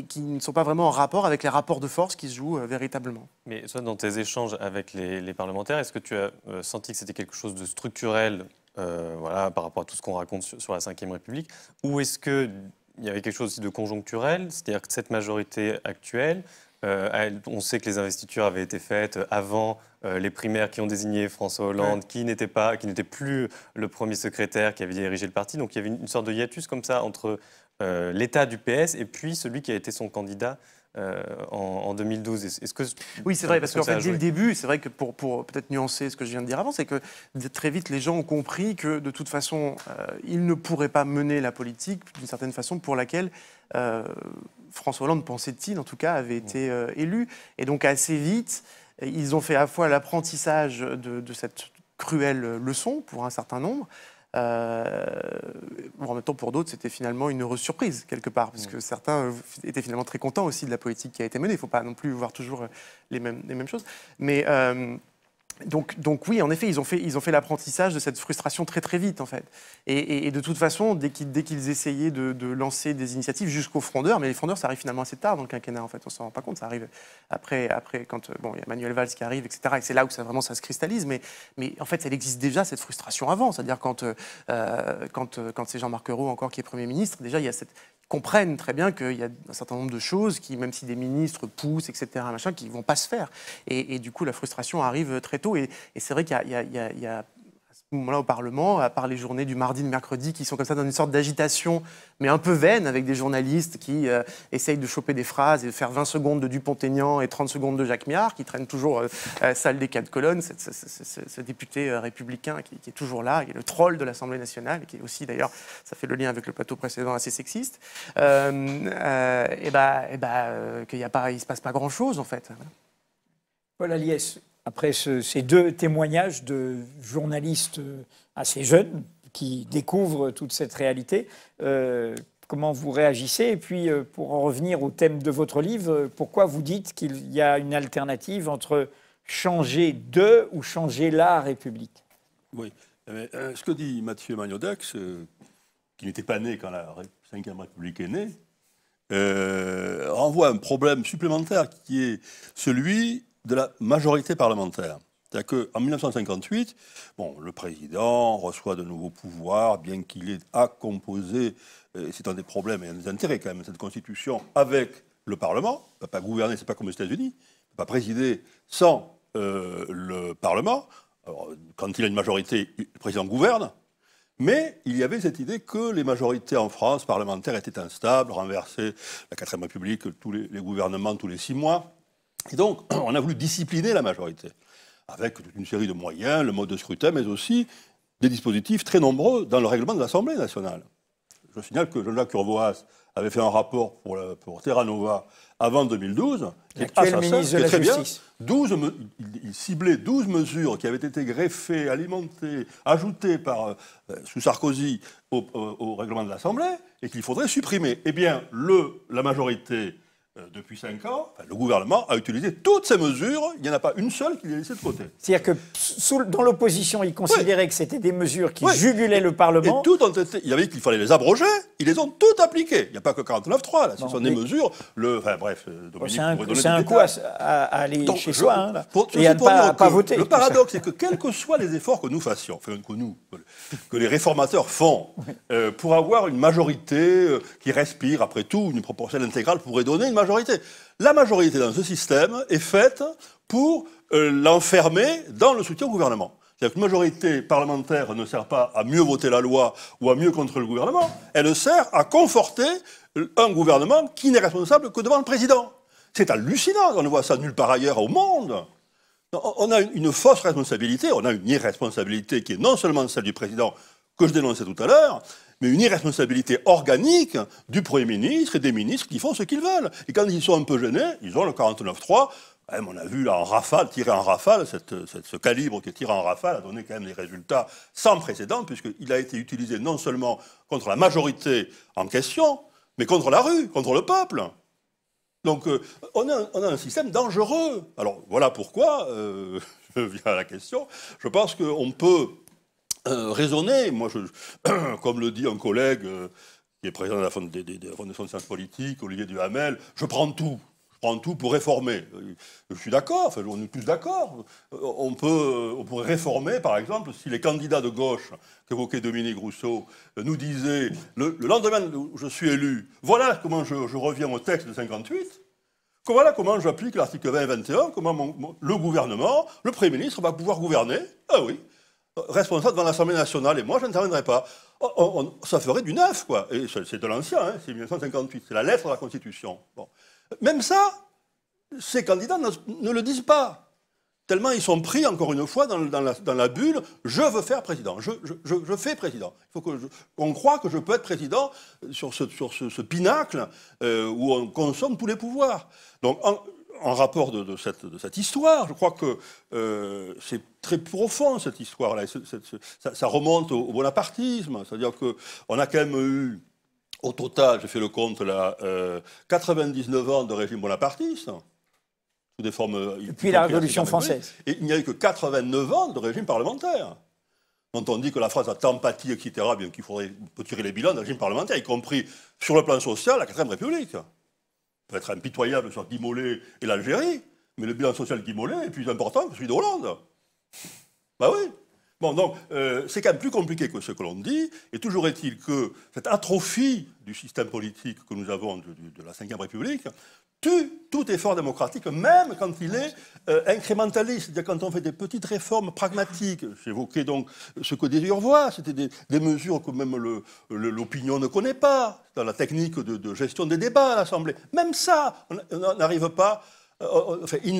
qui ne sont pas vraiment en rapport avec les rapports de force qui se jouent véritablement. Mais soit dans tes échanges avec les parlementaires, est-ce que tu as senti que c'était quelque chose de structurel voilà, par rapport à tout ce qu'on raconte sur la Ve République, ou est-ce qu'il y avait quelque chose aussi de conjoncturel, c'est-à-dire que cette majorité actuelle, on sait que les investitures avaient été faites avant les primaires qui ont désigné François Hollande, qui n'était plus le premier secrétaire qui avait dirigé le parti. Donc il y avait une sorte de hiatus comme ça entre l'état du PS et puis celui qui a été son candidat en 2012. Est-ce que oui, c'est vrai, parce qu'en fait, dès le début, c'est vrai que pour peut-être nuancer ce que je viens de dire avant, c'est que très vite, les gens ont compris que de toute façon, ils ne pourraient pas mener la politique d'une certaine façon pour laquelle François Hollande, pensait-il, en tout cas, avait été élu. Et donc, assez vite, ils ont fait à la fois l'apprentissage de cette cruelle leçon pour un certain nombre. En même temps, pour d'autres, c'était finalement une heureuse surprise, quelque part, parce que certains étaient finalement très contents aussi de la politique qui a été menée. Il ne faut pas non plus voir toujours les mêmes choses. Mais Donc oui, en effet, ils ont fait l'apprentissage de cette frustration très très vite en fait. Et de toute façon, dès qu'ils essayaient de lancer des initiatives jusqu'aux frondeurs, mais les frondeurs ça arrive finalement assez tard dans le quinquennat en fait, on s'en rend pas compte, ça arrive après quand il y a Manuel Valls qui arrive, etc. Et c'est là où ça se cristallise. Mais en fait, elle existe déjà cette frustration avant, c'est-à-dire quand c'est Jean-Marc Ayrault encore qui est Premier ministre, déjà il y a comprennent très bien qu'il y a un certain nombre de choses qui, même si des ministres poussent, etc., machin, qui ne vont pas se faire. Et du coup, la frustration arrive très tôt. Et c'est vrai qu'il y a à ce moment-là au Parlement, à part les journées du mardi, de mercredi, qui sont comme ça dans une sorte d'agitation, mais un peu vaine, avec des journalistes qui essayent de choper des phrases et de faire 20 secondes de Dupont-Aignan et 30 secondes de Jacques Miard, qui traîne toujours salle des 4 colonnes, ce député républicain qui est toujours là, qui est le troll de l'Assemblée nationale, et qui est aussi, d'ailleurs, ça fait le lien avec le plateau précédent, assez sexiste, qu'il ne se passe pas grand-chose, en fait. Paul Aliès, après ces deux témoignages de journalistes assez jeunes qui découvrent toute cette réalité, comment vous réagissez? Et puis, pour en revenir au thème de votre livre, pourquoi vous dites qu'il y a une alternative entre changer de ou changer la République? Oui. Ce que dit Mathieu Magnodex, qui n'était pas né quand la Ve République est née, renvoie à un problème supplémentaire qui est celui de la majorité parlementaire. C'est-à-dire qu'en 1958, le président reçoit de nouveaux pouvoirs, bien qu'il ait à composer, c'est un des problèmes et un des intérêts quand même, cette Constitution, avec le Parlement. Il ne peut pas gouverner, c'est pas comme aux États-Unis, il ne peut pas présider sans le Parlement. Alors, quand il a une majorité, le président gouverne, mais il y avait cette idée que les majorités en France parlementaires étaient instables, renversaient la 4ème République, tous les gouvernements tous les 6 mois. Et donc, on a voulu discipliner la majorité, avec toute une série de moyens, le mode de scrutin, mais aussi des dispositifs très nombreux dans le règlement de l'Assemblée nationale. Je signale que Jean-Jacques Urvoas avait fait un rapport pour Terra Nova avant 2012. L'actuel ministre de la Justice. Il ciblait 12 mesures qui avaient été greffées, alimentées, ajoutées sous Sarkozy au règlement de l'Assemblée et qu'il faudrait supprimer. Eh bien, la majorité, depuis 5 ans, le gouvernement a utilisé toutes ces mesures, il n'y en a pas une seule qui les laissée de côté. C'est-à-dire que dans l'opposition, ils considéraient que c'était des mesures qui jugulaient le Parlement. Et toutes ont été, il y avait qu'il fallait les abroger, ils les ont toutes appliquées. Il n'y a pas que 49.3, là, ce sont des mesures. Dominique pourrait donner c'est un coup à aller chez soi, hein, là, et à ne pas voter. Le paradoxe, c'est que quels que soient les efforts que nous fassions, que les réformateurs font, pour avoir une majorité qui respire, après tout, une proportionnelle intégrale pourrait donner une majorité. La majorité dans ce système est faite pour l'enfermer dans le soutien au gouvernement. C'est-à-dire qu'une majorité parlementaire ne sert pas à mieux voter la loi ou à mieux contrôler le gouvernement, elle sert à conforter un gouvernement qui n'est responsable que devant le président. C'est hallucinant, on ne voit ça nulle part ailleurs au monde. On a une fausse responsabilité, on a une irresponsabilité qui est non seulement celle du président que je dénonçais tout à l'heure, mais une irresponsabilité organique du Premier ministre et des ministres qui font ce qu'ils veulent. Et quand ils sont un peu gênés, ils ont le 49.3. On a vu là en rafale, tirer en rafale, ce calibre qui est tiré en rafale a donné quand même des résultats sans précédent, puisqu'il a été utilisé non seulement contre la majorité en question, mais contre la rue, contre le peuple. Donc on a un système dangereux. Alors voilà pourquoi, je viens à la question, je pense qu'on peut raisonner. Moi, comme le dit un collègue qui est président de la Fondation de sciences politiques, Olivier Duhamel, je prends tout pour réformer. Je suis d'accord, on est tous d'accord. On pourrait réformer, par exemple, si les candidats de gauche qu'évoquait Dominique Rousseau nous disaient, le lendemain où je suis élu, voilà comment je reviens au texte de 58, voilà comment j'applique l'article 20 et 21, comment le gouvernement, le Premier ministre va pouvoir gouverner. Ah oui, responsable devant l'Assemblée nationale, et moi je n'interviendrai pas. Ça ferait du neuf, quoi. Et c'est de l'ancien, hein, c'est 1958, c'est la lettre de la Constitution. Bon. Même ça, ces candidats ne le disent pas. Tellement ils sont pris, encore une fois, dans la bulle, je veux faire président, je fais président. Il faut qu'on croit que je peux être président sur ce pinacle où on consomme tous les pouvoirs. Donc, en rapport de cette histoire, je crois que c'est très profond, cette histoire-là. Ça remonte au bonapartisme. C'est-à-dire qu'on a quand même eu, au total, j'ai fait le compte là, 99 ans de régime bonapartiste. sous des formes... Depuis la Révolution française. Et il n'y a eu que 89 ans de régime parlementaire. Quand on dit que la France a tant pâti, etc., bien qu'il faudrait tirer les bilans d'un régime parlementaire, y compris sur le plan social, la 4ème République. On peut être impitoyable sur Guy Mollet et l'Algérie, mais le bilan social de Guy Mollet est plus important que celui de Hollande. Ben oui. Bon, donc, c'est quand même plus compliqué que ce que l'on dit, et toujours est-il que cette atrophie du système politique que nous avons de la Ve République tue tout effort démocratique, même quand il est incrémentaliste, c'est-à-dire quand on fait des petites réformes pragmatiques. J'évoquais donc ce que des voient, c'était des mesures que même l'opinion ne connaît pas, dans la technique de gestion des débats à l'Assemblée. Même ça, on n'arrive pas... Enfin, on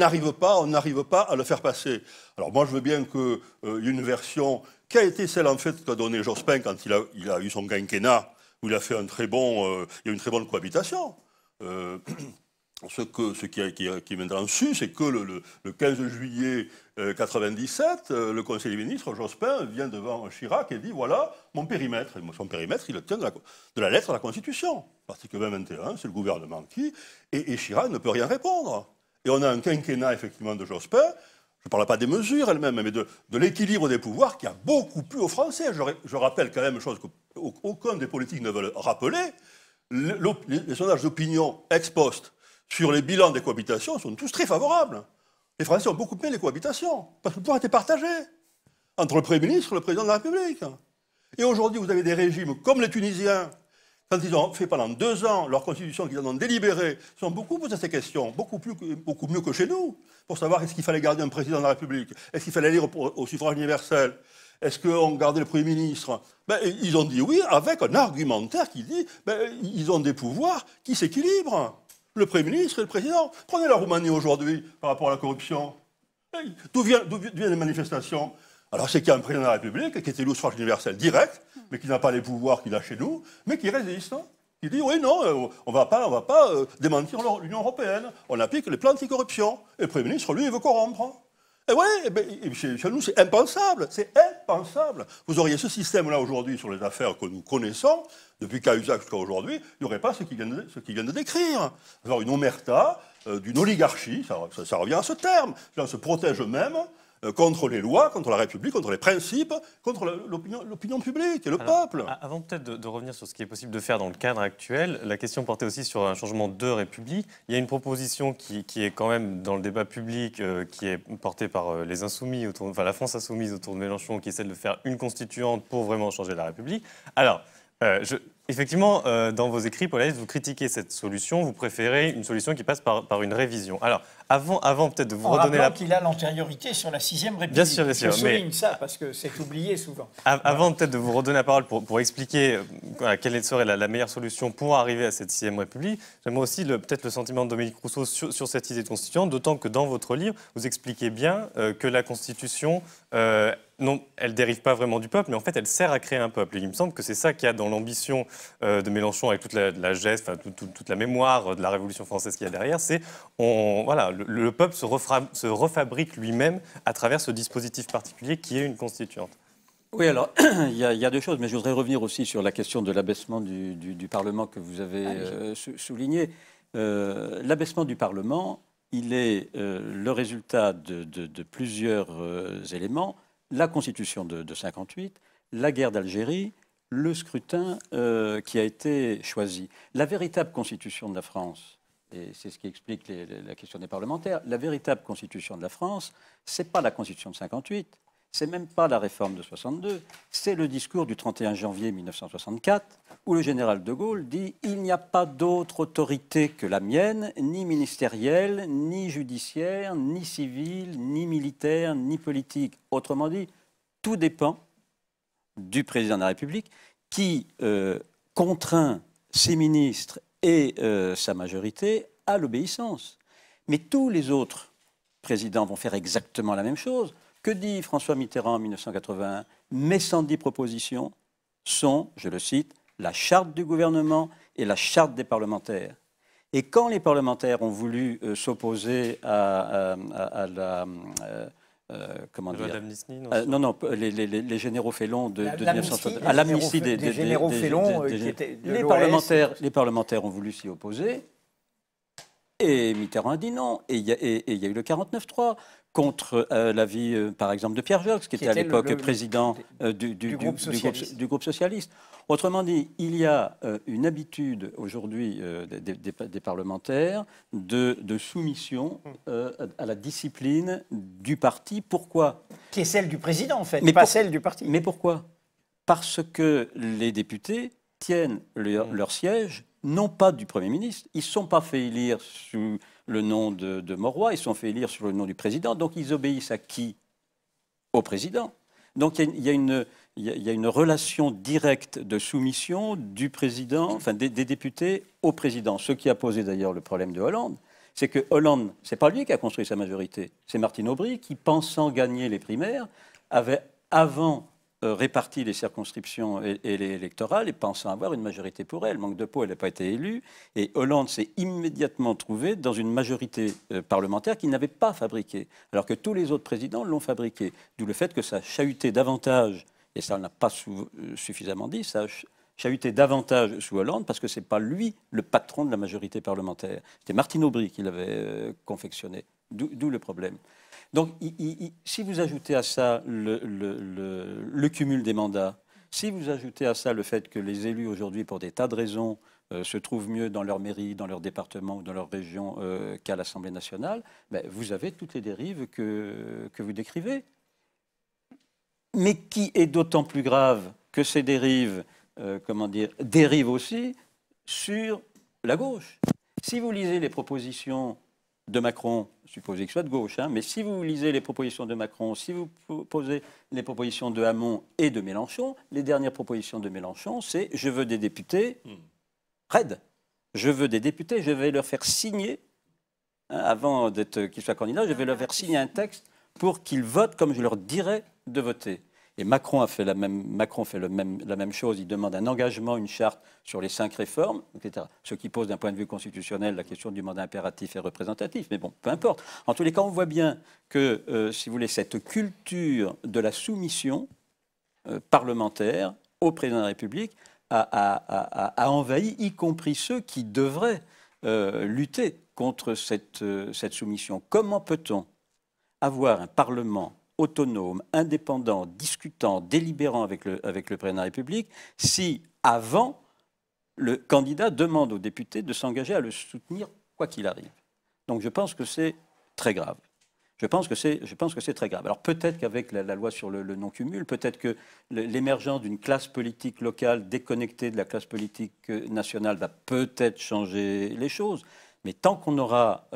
n'arrive pas à le faire passer. Alors moi, je veux bien qu'il y ait une version qui a été celle, en fait, qu'a donnée Jospin quand il a eu son quinquennat, où il a fait il y a une très bonne cohabitation. Ce qui est maintenant su, c'est que le 15 juillet 1997, le Conseil des ministres, Jospin, vient devant Chirac et dit, voilà, mon périmètre. Et son périmètre, il le tient de la lettre de la Constitution. L'article 21, c'est le gouvernement qui... Et Chirac ne peut rien répondre. Et on a un quinquennat, effectivement, de Jospin. Je ne parle pas des mesures elles-mêmes, mais de l'équilibre des pouvoirs qui a beaucoup plu aux Français. Je rappelle quand même une chose qu'aucun des politiques ne veut rappeler. Les sondages d'opinion ex post sur les bilans des cohabitations sont tous très favorables. Les Français ont beaucoup aimé les cohabitations, parce que le pouvoir était partagé entre le Premier ministre et le Président de la République. Et aujourd'hui, vous avez des régimes comme les Tunisiens, quand ils ont fait pendant 2 ans leur constitution, qu'ils en ont délibéré, ils sont beaucoup posés à ces questions, beaucoup mieux que chez nous, pour savoir est-ce qu'il fallait garder un président de la République, est-ce qu'il fallait aller au suffrage universel, est-ce qu'on gardait le Premier ministre. Ils ont dit oui avec un argumentaire qui dit ils ont des pouvoirs qui s'équilibrent. Le Premier ministre et le Président. Prenez la Roumanie aujourd'hui par rapport à la corruption. D'où viennent les manifestations? Alors c'est qu'il y a un président de la République qui est élu au suffrage universel direct, mais qui n'a pas les pouvoirs qu'il a chez nous, mais qui résiste. Il dit oui, non, on va pas démentir l'Union européenne. On applique les plans anticorruption. Et le Premier ministre, lui, il veut corrompre. Et oui, chez nous, c'est impensable. C'est impensable. Vous auriez ce système-là aujourd'hui sur les affaires que nous connaissons, depuis Cahuzac jusqu'à aujourd'hui, il n'y aurait pas ce qu'il vient de décrire. Alors une omerta, d'une oligarchie, ça revient à ce terme. Les gens se protègent eux-mêmes contre les lois, contre la République, contre les principes, contre l'opinion publique et le peuple. Avant peut-être de revenir sur ce qui est possible de faire dans le cadre actuel, la question portait aussi sur un changement de République. Il y a une proposition qui est quand même dans le débat public, qui est portée par les Insoumis, la France Insoumise autour de Mélenchon, qui essaie de faire une constituante pour vraiment changer la République. Alors, effectivement, dans vos écrits, Paul Hayes, vous critiquez cette solution, vous préférez une solution qui passe par une révision. Alors, avant peut-être de vous redonner la... qu'il a l'antériorité sur la 6ème République. Bien sûr, Je souligne ça parce que c'est oublié souvent. Avant peut-être de vous redonner la parole pour expliquer quelle serait la meilleure solution pour arriver à cette 6ème République, j'aimerais aussi peut-être le sentiment de Dominique Rousseau sur cette idée de constituante, d'autant que dans votre livre, vous expliquez bien que la Constitution... non, elle ne dérive pas vraiment du peuple, mais en fait, elle sert à créer un peuple. Et il me semble que c'est ça qu'il y a dans l'ambition de Mélenchon, avec toute la geste, toute la mémoire de la Révolution française qu'il y a derrière, c'est le peuple se refabrique lui-même à travers ce dispositif particulier qui est une constituante. Oui, alors, il y a 2 choses, mais je voudrais revenir aussi sur la question de l'abaissement du Parlement que vous avez souligné. L'abaissement du Parlement, il est le résultat de plusieurs éléments. La Constitution de 1958, la guerre d'Algérie, le scrutin qui a été choisi. La véritable Constitution de la France, et c'est ce qui explique la question des parlementaires, la véritable Constitution de la France, ce n'est pas la Constitution de 1958, c'est même pas la réforme de 62, c'est le discours du 31 janvier 1964, où le général de Gaulle dit « Il n'y a pas d'autre autorité que la mienne, ni ministérielle, ni judiciaire, ni civile, ni militaire, ni politique. » Autrement dit, tout dépend du président de la République qui contraint ses ministres et sa majorité à l'obéissance. Mais tous les autres présidents vont faire exactement la même chose. Que dit François Mitterrand en 1981? Mes 110 propositions sont, je le cite, la charte du gouvernement et la charte des parlementaires. Et quand les parlementaires ont voulu s'opposer à la... comment dire non, les généraux félons de 1960, à l'amnistie des généraux félons, les parlementaires ont voulu s'y opposer. Et Mitterrand a dit non. Et il y a eu le 49-3 contre l'avis, par exemple, de Pierre Joxe, qui était à l'époque président du groupe socialiste. Autrement dit, il y a une habitude aujourd'hui des parlementaires de soumission à la discipline du parti. Pourquoi? Qui est celle du président, en fait, mais pas celle du parti. Mais pourquoi? Parce que les députés tiennent leur siège, non pas du Premier ministre. Ils ne sont pas fait élire sous le nom de Mauroy, ils sont fait élire sous le nom du président. Donc ils obéissent à qui? Au président. Donc il y a une relation directe de soumission du président, enfin des députés au président. Ce qui a posé d'ailleurs le problème de Hollande, c'est que Hollande, c'est pas lui qui a construit sa majorité, c'est Martine Aubry qui, pensant gagner les primaires, avait avant réparti les circonscriptions et les électorales et pensant avoir une majorité pour elle. Manque de peau, elle n'a pas été élue. Et Hollande s'est immédiatement trouvé dans une majorité parlementaire qu'il n'avait pas fabriquée, alors que tous les autres présidents l'ont fabriquée. D'où le fait que ça a chahuté davantage, et ça on n'a pas suffisamment dit, ça a chahuté davantage sous Hollande parce que ce n'est pas lui le patron de la majorité parlementaire. C'était Martine Aubry qui l'avait confectionné. D'où le problème. Donc, si vous ajoutez à ça le cumul des mandats, si vous ajoutez à ça le fait que les élus aujourd'hui, pour des tas de raisons, se trouvent mieux dans leur mairie, dans leur département ou dans leur région qu'à l'Assemblée nationale, ben, vous avez toutes les dérives que vous décrivez. Mais qui est d'autant plus grave que ces dérives, dérivent aussi sur la gauche. Si vous lisez les propositions de Macron, supposez qu'il soit de gauche, hein, mais si vous lisez les propositions de Macron, si vous posez les propositions de Hamon et de Mélenchon, les dernières propositions de Mélenchon, c'est « je veux des députés raides, je veux des députés, je vais leur faire signer, hein, avant qu'ils soient candidats, je vais leur faire signer un texte pour qu'ils votent comme je leur dirais de voter ». Et Macron fait la même chose, il demande un engagement, une charte sur les 5 réformes, etc. Ce qui pose d'un point de vue constitutionnel la question du mandat impératif et représentatif. Mais bon, peu importe. En tous les cas, on voit bien que, si vous voulez, cette culture de la soumission parlementaire au président de la République a envahi, y compris ceux qui devraient lutter contre cette soumission. Comment peut-on avoir un Parlement autonome, indépendant, discutant, délibérant avec le président de la République, si, avant, le candidat demande aux députés de s'engager à le soutenir quoi qu'il arrive. Donc je pense que c'est très grave. Je pense que c'est très grave. Alors peut-être qu'avec la loi sur le non-cumul, peut-être que l'émergence d'une classe politique locale déconnectée de la classe politique nationale va peut-être changer les choses. Mais tant qu'on aura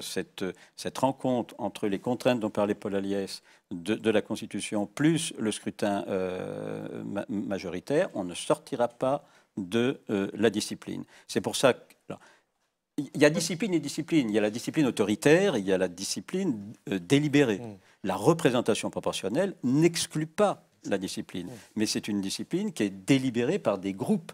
cette rencontre entre les contraintes dont parlait Paul Aliès de la Constitution plus le scrutin majoritaire, on ne sortira pas de la discipline. C'est pour ça que... Il y a discipline et discipline. Il y a la discipline autoritaire et il y a la discipline délibérée. La représentation proportionnelle n'exclut pas la discipline. Mais c'est une discipline qui est délibérée par des groupes.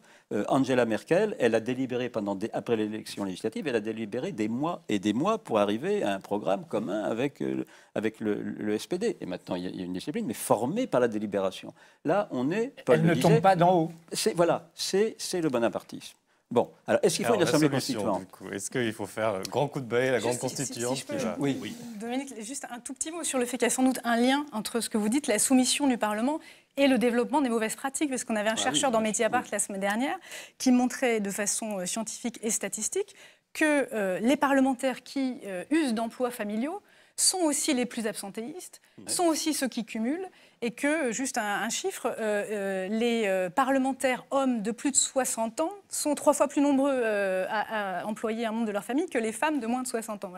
Angela Merkel, elle a délibéré après l'élection législative, elle a délibéré des mois et des mois pour arriver à un programme commun avec le SPD. Et maintenant, il y a une discipline, mais formée par la délibération. Là, on est... Elle ne tombe pas d'en haut. Voilà, c'est le bonapartisme. Bon, alors est-ce qu'il faut une assemblée constituante? Est-ce qu'il faut faire un grand coup de balai, la grande constituante si je peux, Oui. Dominique, juste un tout petit mot sur le fait qu'il y a sans doute un lien entre ce que vous dites, la soumission du Parlement, et le développement des mauvaises pratiques. Parce qu'on avait un chercheur dans Mediapart la semaine dernière qui montrait de façon scientifique et statistique que les parlementaires qui usent d'emplois familiaux sont aussi les plus absentéistes, sont aussi ceux qui cumulent, et que, juste un chiffre, les parlementaires hommes de plus de 60 ans sont 3 fois plus nombreux à employer un membre de leur famille que les femmes de moins de 60 ans.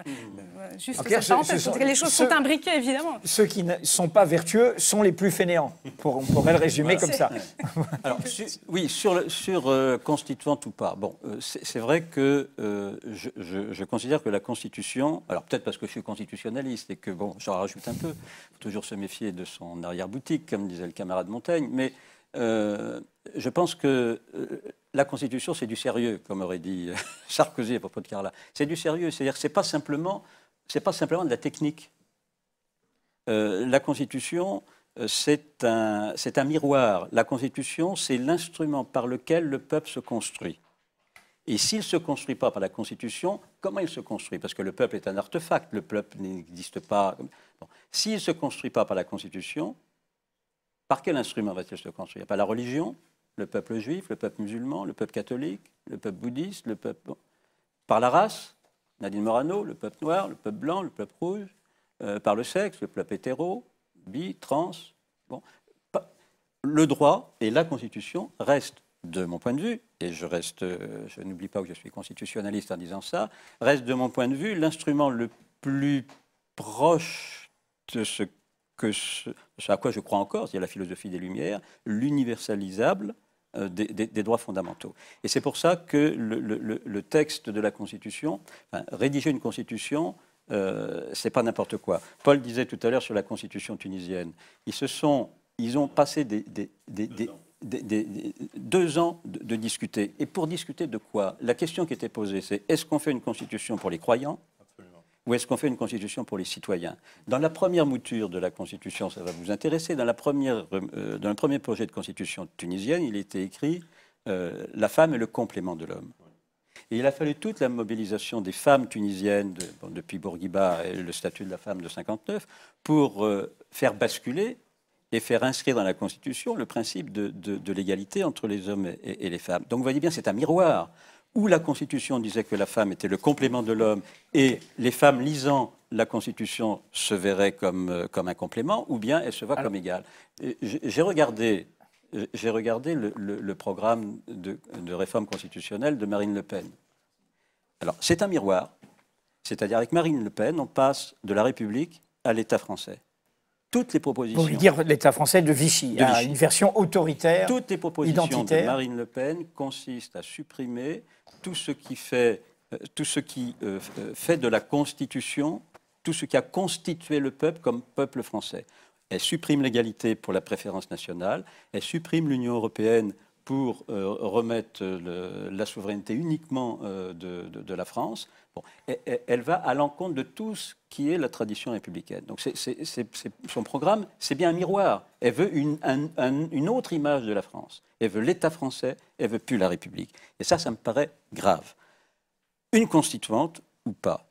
Juste cette parenthèse, les choses sont imbriquées, évidemment. Ceux qui ne sont pas vertueux sont les plus fainéants. On pourrait le résumer comme ça. Alors, sur constituante ou pas, bon, c'est vrai que je considère que la Constitution, alors peut-être parce que je suis constitutionnaliste et que, bon, j'en rajoute un peu, il faut toujours se méfier de son arrière-boutique, comme disait le camarade Montaigne, mais je pense que la Constitution, c'est du sérieux, comme aurait dit Sarkozy à propos de Carla. C'est du sérieux, c'est-à-dire que ce n'est pas simplement de la technique. La Constitution, c'est un miroir. La Constitution, c'est l'instrument par lequel le peuple se construit. Et s'il ne se construit pas par la Constitution, comment il se construit? Parce que le peuple est un artefact, le peuple n'existe pas. Bon. S'il ne se construit pas par la Constitution, par quel instrument va-t-il se construire? Par la religion, le peuple juif, le peuple musulman, le peuple catholique, le peuple bouddhiste, le peuple... Bon. Par la race, Nadine Morano, le peuple noir, le peuple blanc, le peuple rouge, par le sexe, le peuple hétéro, bi, trans. Bon. Le droit et la Constitution restent, de mon point de vue, et je n'oublie pas que je suis constitutionnaliste en disant ça, reste de mon point de vue l'instrument le plus proche de ce à quoi je crois encore, c'est la philosophie des Lumières, l'universalisable des droits fondamentaux. Et c'est pour ça que le texte de la Constitution, enfin, rédiger une Constitution, c'est pas n'importe quoi. Paul disait tout à l'heure sur la Constitution tunisienne, ils ont passé 2 ans de discuter. Et pour discuter de quoi? La question qui était posée, c'est est-ce qu'on fait une Constitution pour les croyants? Absolument. Ou est-ce qu'on fait une Constitution pour les citoyens? Dans la première mouture de la Constitution, ça va vous intéresser, dans le premier projet de Constitution tunisienne, il était écrit la femme est le complément de l'homme. Et il a fallu toute la mobilisation des femmes tunisiennes, depuis Bourguiba et le statut de la femme de 59, pour faire basculer et faire inscrire dans la Constitution le principe de l'égalité entre les hommes et les femmes. Donc vous voyez bien, c'est un miroir où la Constitution disait que la femme était le complément de l'homme et les femmes lisant la Constitution se verraient comme un complément, ou bien elles se voient comme égales. J'ai regardé le programme de réforme constitutionnelle de Marine Le Pen. Alors, c'est un miroir, c'est-à-dire avec Marine Le Pen, on passe de la République à l'État français. Toutes les propositions... Vous voulez dire l'État français de Vichy, une version autoritaire, toutes les propositions identitaire. De Marine Le Pen consistent à supprimer tout ce qui fait de la Constitution, tout ce qui a constitué le peuple comme peuple français. Elle supprime l'égalité pour la préférence nationale, elle supprime l'Union européenne pour remettre la souveraineté uniquement de la France. Bon, elle va à l'encontre de tout ce qui est la tradition républicaine. Donc son programme, c'est bien un miroir. Elle veut une autre image de la France. Elle veut l'État français, elle veut plus la République. Et ça me paraît grave. Une constituante ou pas?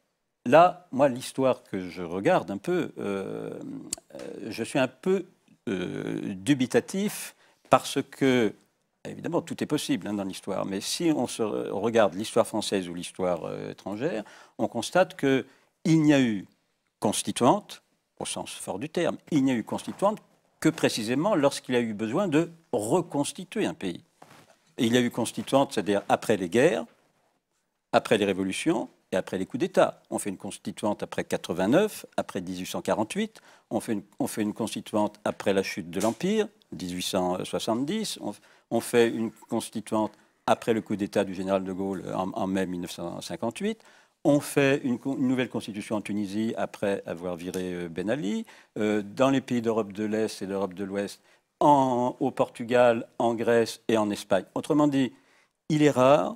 Là, moi, l'histoire que je regarde un peu, je suis un peu dubitatif parce que, évidemment, tout est possible dans l'histoire, mais si on regarde l'histoire française ou l'histoire étrangère, on constate qu'il n'y a eu constituante, au sens fort du terme, il n'y a eu constituante que précisément lorsqu'il a eu besoin de reconstituer un pays. Et il y a eu constituante, c'est-à-dire après les guerres, après les révolutions, et après les coups d'État. On fait une constituante après 89, après 1848, on fait une constituante après la chute de l'Empire, 1870, on fait une constituante après le coup d'État du général de Gaulle en mai 1958, on fait une nouvelle constitution en Tunisie après avoir viré Ben Ali, dans les pays d'Europe de l'Est et d'Europe de l'Ouest, au Portugal, en Grèce et en Espagne. Autrement dit, il est rare,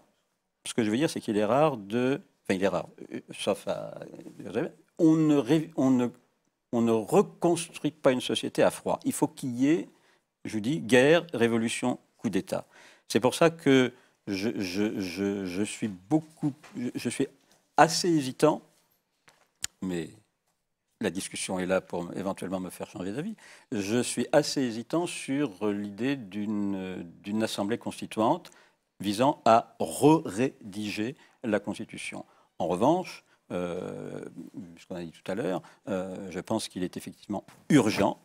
ce que je veux dire, c'est qu'il est rare Enfin, il est rare, sauf à... On ne reconstruit pas une société à froid. Il faut qu'il y ait, je vous dis, guerre, révolution, coup d'État. C'est pour ça que je suis assez hésitant, mais la discussion est là pour éventuellement me faire changer d'avis. Je suis assez hésitant sur l'idée d'une assemblée constituante visant à rédiger la Constitution. En revanche, ce qu'on a dit tout à l'heure, je pense qu'il est effectivement urgent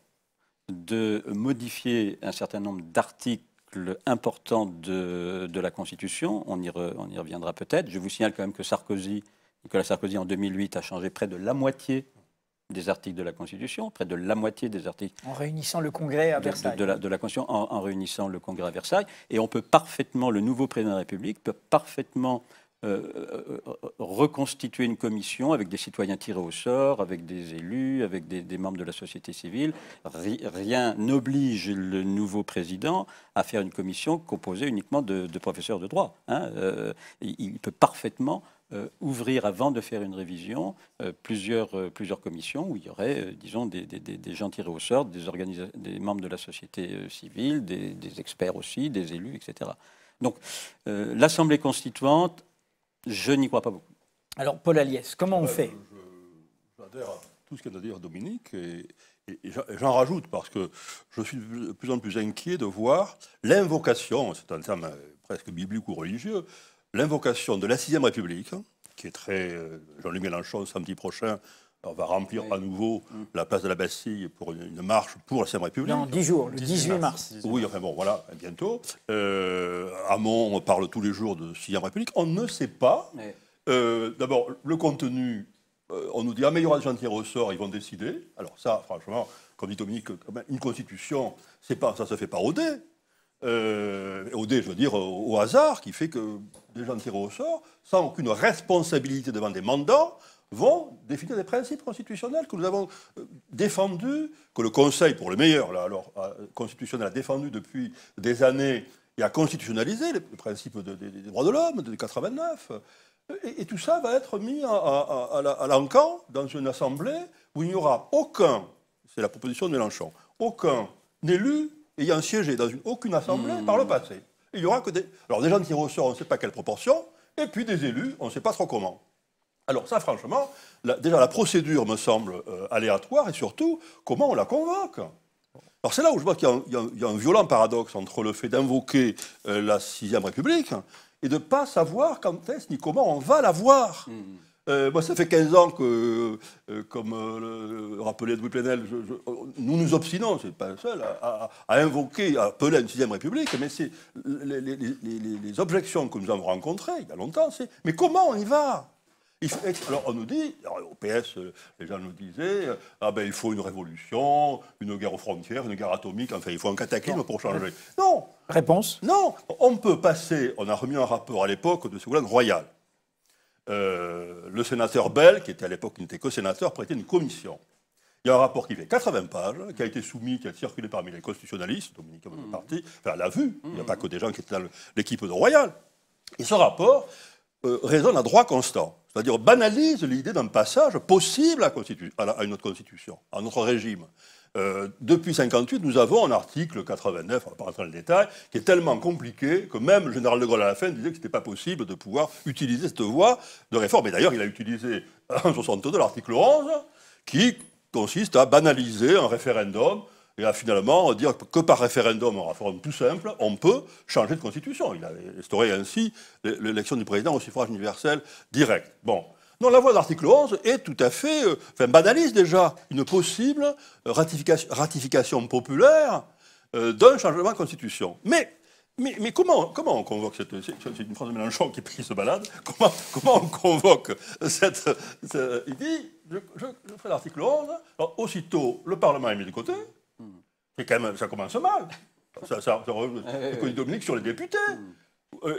de modifier un certain nombre d'articles importants de la Constitution. On y reviendra peut-être. Je vous signale quand même que Nicolas Sarkozy, en 2008, a changé près de la moitié des articles de la Constitution, près de la moitié des articles... En réunissant le Congrès à Versailles. De la Constitution, en réunissant le Congrès à Versailles. Et on peut parfaitement, le nouveau président de la République peut parfaitement reconstituer une commission avec des citoyens tirés au sort, avec des élus, avec des membres de la société civile. Rien n'oblige le nouveau président à faire une commission composée uniquement de professeurs de droit. Il peut parfaitement ouvrir, avant de faire une révision, plusieurs commissions où il y aurait, disons, des gens tirés au sort, des membres de la société civile, des experts aussi, des élus, etc. Donc, l'Assemblée constituante Je n'y crois pas beaucoup. Alors, Paul Aliès, comment on fait? J'adhère à tout ce qu'a dit Dominique et j'en rajoute parce que je suis de plus en plus inquiet de voir l'invocation, c'est un terme presque biblique ou religieux, l'invocation de la 6e République, qui est très... Jean-Luc Mélenchon, samedi prochain, on va remplir à nouveau la place de la Bastille pour une marche pour la 6e République. Dans 10 jours, le 18 mars. Oui, enfin bon, voilà, bientôt. Hamon, on parle tous les jours de 6e République. On ne sait pas. D'abord, le contenu, on nous dit amélioration anti-ressort, ils vont décider. Alors ça, franchement, comme dit Dominique, une constitution, ça ne se fait pas au dé. Au dé, je veux dire, au hasard, qui fait que des gens tirés au sort, sans aucune responsabilité devant des mandats, vont définir des principes constitutionnels que nous avons défendus, que le Conseil, pour le meilleur, là, alors, constitutionnel, a défendu depuis des années et a constitutionnalisé les principes des droits de l'homme de 89. Et tout ça va être mis à l'encan dans une assemblée où il n'y aura aucun, c'est la proposition de Mélenchon, aucun élu ayant siégé dans aucune assemblée par le passé. Il y aura que des gens tirés au sort, on ne sait pas quelle proportion, et puis des élus, on ne sait pas trop comment. Alors ça, franchement, déjà la procédure me semble aléatoire, et surtout, comment on la convoque? Alors c'est là où je vois qu'il y a un violent paradoxe entre le fait d'invoquer la 6e République et de ne pas savoir quand est-ce ni comment on va la voir. Moi, ça fait 15 ans que, comme le rappelait Louis Plenel, nous nous obstinons, c'est pas le seul, à invoquer, à appeler à une 6e République, mais c'est les objections que nous avons rencontrées il y a longtemps, c'est mais comment on y va? Alors on nous dit, au PS, les gens nous disaient, il faut une révolution, une guerre aux frontières, une guerre atomique, enfin il faut un cataclysme pour changer. Non. Réponse? Non, on peut passer, on a remis un rapport à l'époque de Ségolène Royal. Le sénateur Bell, qui était à l'époque, qui n'était que sénateur, prêtait une commission. Il y a un rapport qui fait 80 pages, qui a été soumis, qui a circulé parmi les constitutionnalistes, Dominique parti, enfin l'a vu, il n'y a pas que des gens qui étaient dans l'équipe de Royal. Et ce rapport raisonne à droit constant, c'est-à-dire banalise l'idée d'un passage possible à une autre constitution, à notre régime. Depuis 1958, nous avons un article 89, on ne va pas rentrer dans le détail, qui est tellement compliqué que même le général de Gaulle à la fin disait que ce n'était pas possible de pouvoir utiliser cette voie de réforme. Et d'ailleurs, il a utilisé en 1962 l'article 11, qui consiste à banaliser un référendum et à finalement dire que par référendum, en référendum tout simple, on peut changer de constitution. Il a instauré ainsi l'élection du président au suffrage universel direct. Bon. Non, la voie de l'article 11 est tout à fait... banalise déjà une possible ratification populaire d'un changement de constitution. Mais comment on convoque cette... C'est une phrase de Mélenchon qui se balade. Comment on convoque cette... Il dit, je fais l'article 11, alors aussitôt, le Parlement est mis de côté. Et quand même, ça commence mal. Ça reconnaît Dominique sur les députés.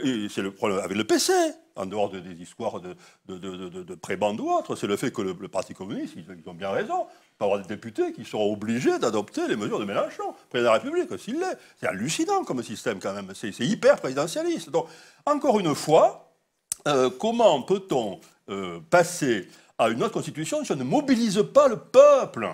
Et c'est le problème avec le PC, en dehors des histoires de prébande ou autre, c'est le fait que le Parti communiste, ils ont bien raison, il peut y avoir des députés qui seront obligés d'adopter les mesures de Mélenchon, président de la République, s'il l'est. C'est hallucinant comme système quand même, c'est hyper présidentialiste. Donc, encore une fois, comment peut-on passer à une autre constitution si on ne mobilise pas le peuple ?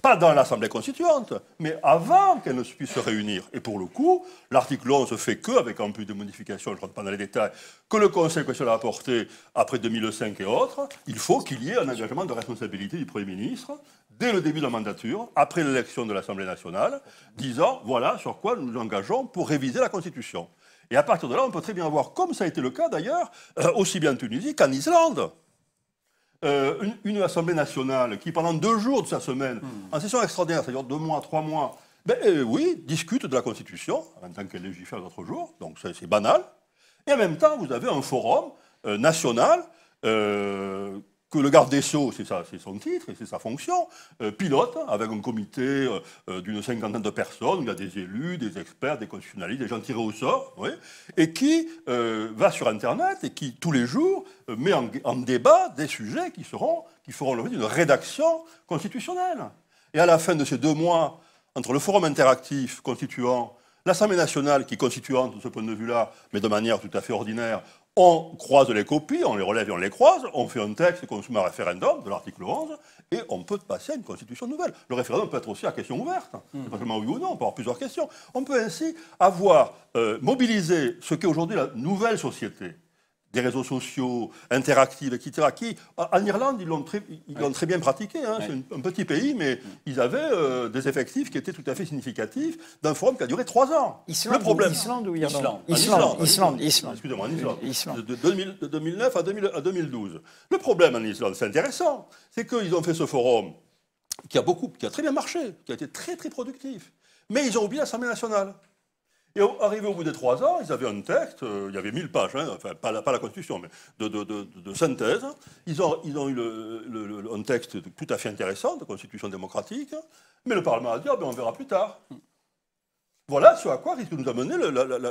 Pas dans l'Assemblée constituante, mais avant qu'elle ne puisse se réunir. Et pour le coup, l'article 11 fait qu'avec un peu de modifications, je ne rentre pas dans les détails, que le Conseil constitutionnel a apporté après 2005 et autres, il faut qu'il y ait un engagement de responsabilité du Premier ministre dès le début de la mandature, après l'élection de l'Assemblée nationale, disant voilà sur quoi nous nous engageons pour réviser la Constitution. Et à partir de là, on peut très bien voir, comme ça a été le cas d'ailleurs, aussi bien en Tunisie qu'en Islande. Une Assemblée nationale qui, pendant 2 jours de sa semaine, en session extraordinaire, c'est-à-dire 2 mois, 3 mois, discute de la Constitution, en même temps qu'elle légifère l'autre jour, donc c'est banal. Et en même temps, vous avez un forum national que le garde des Sceaux, c'est son titre et c'est sa fonction, pilote avec un comité d'une 50aine de personnes, il y a des élus, des experts, des constitutionnalistes, des gens tirés au sort, et qui va sur Internet et qui, tous les jours, met en débat des sujets qui feront l'objet d'une rédaction constitutionnelle. Et à la fin de ces 2 mois, entre le forum interactif constituant, l'Assemblée nationale qui est constituante de ce point de vue-là, mais de manière tout à fait ordinaire, on croise les copies, on les relève et on les croise, on fait un texte qu'on soumet à référendum de l'article 11, et on peut passer à une constitution nouvelle. Le référendum peut être aussi à question ouverte, pas seulement oui ou non, on peut avoir plusieurs questions. On peut ainsi avoir mobilisé ce qu'est aujourd'hui la nouvelle société, des réseaux sociaux interactifs, etc., qui, en Irlande, ils l'ont très bien pratiqué. Hein. Ouais. C'est un petit pays, mais ils avaient des effectifs qui étaient tout à fait significatifs d'un forum qui a duré 3 ans. Islande, Le problème, Islande ou Irlande? Islande. Islande. Excusez-moi, en Islande. Islande. De 2009 à 2012. Le problème en Islande, c'est intéressant, c'est qu'ils ont fait ce forum qui a très bien marché, qui a été très très productif. Mais ils ont oublié l'Assemblée nationale. Et arrivé au bout des 3 ans, ils avaient un texte, il y avait 1000 pages, hein, enfin pas la Constitution, mais de synthèse. Ils ont eu un texte tout à fait intéressant, de Constitution démocratique, mais le Parlement a dit on verra plus tard. Voilà ce à quoi risque de nous amener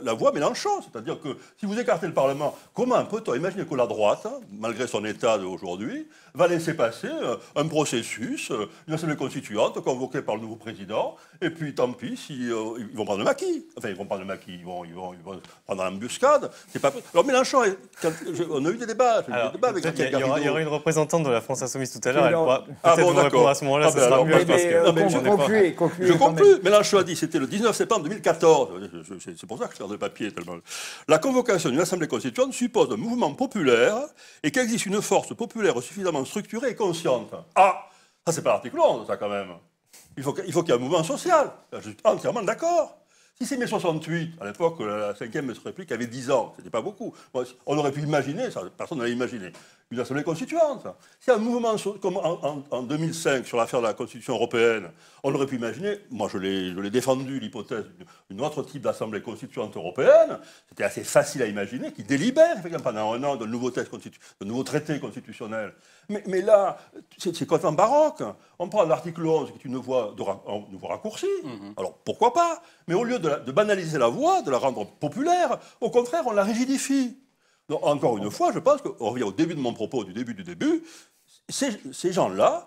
la voie Mélenchon. C'est-à-dire que si vous écartez le Parlement, comment peut-on imaginer que la droite, malgré son état d'aujourd'hui, va laisser passer un processus, une assemblée constituante convoquée par le nouveau président, et puis tant pis si, ils vont prendre le maquis. Enfin, ils vont prendre le maquis, ils vont prendre l'embuscade. C'est pas... Alors Mélenchon, on a eu des débats. Avec il y aura une représentante de la France Insoumise tout à l'heure. Elle pourra Ah peut-être bon, vous répondre à ce moment-là. Ça sera mieux. Je conclue. Mélenchon a dit, c'était le 19 septembre 2014, c'est pour ça que je sors de papier tellement. La convocation d'une assemblée constituante suppose un mouvement populaire et qu'existe une force populaire suffisamment structurée et consciente. Ah, ça c'est pas l'article 11, ça quand même. Il faut qu'il y ait un mouvement social. Je suis entièrement d'accord. Si c'est mai 68, à l'époque, la 5e République avait 10 ans, c'était pas beaucoup. On aurait pu imaginer, ça, personne n'avait imaginé, une assemblée constituante. Si un mouvement comme en 2005 sur l'affaire de la Constitution européenne, on aurait pu imaginer, moi je l'ai défendu, l'hypothèse d'une autre type d'assemblée constituante européenne, c'était assez facile à imaginer, qui délibère effectivement pendant un an de nouveaux traités constitutionnels. Mais là, c'est complètement baroque. On prend l'article 11, qui est une voie raccourcie. Alors pourquoi pas? Mais au lieu de banaliser la voie, de la rendre populaire, au contraire, on la rigidifie. Donc, encore une fois, je pense qu'on revient au début de mon propos, du début. Ces gens-là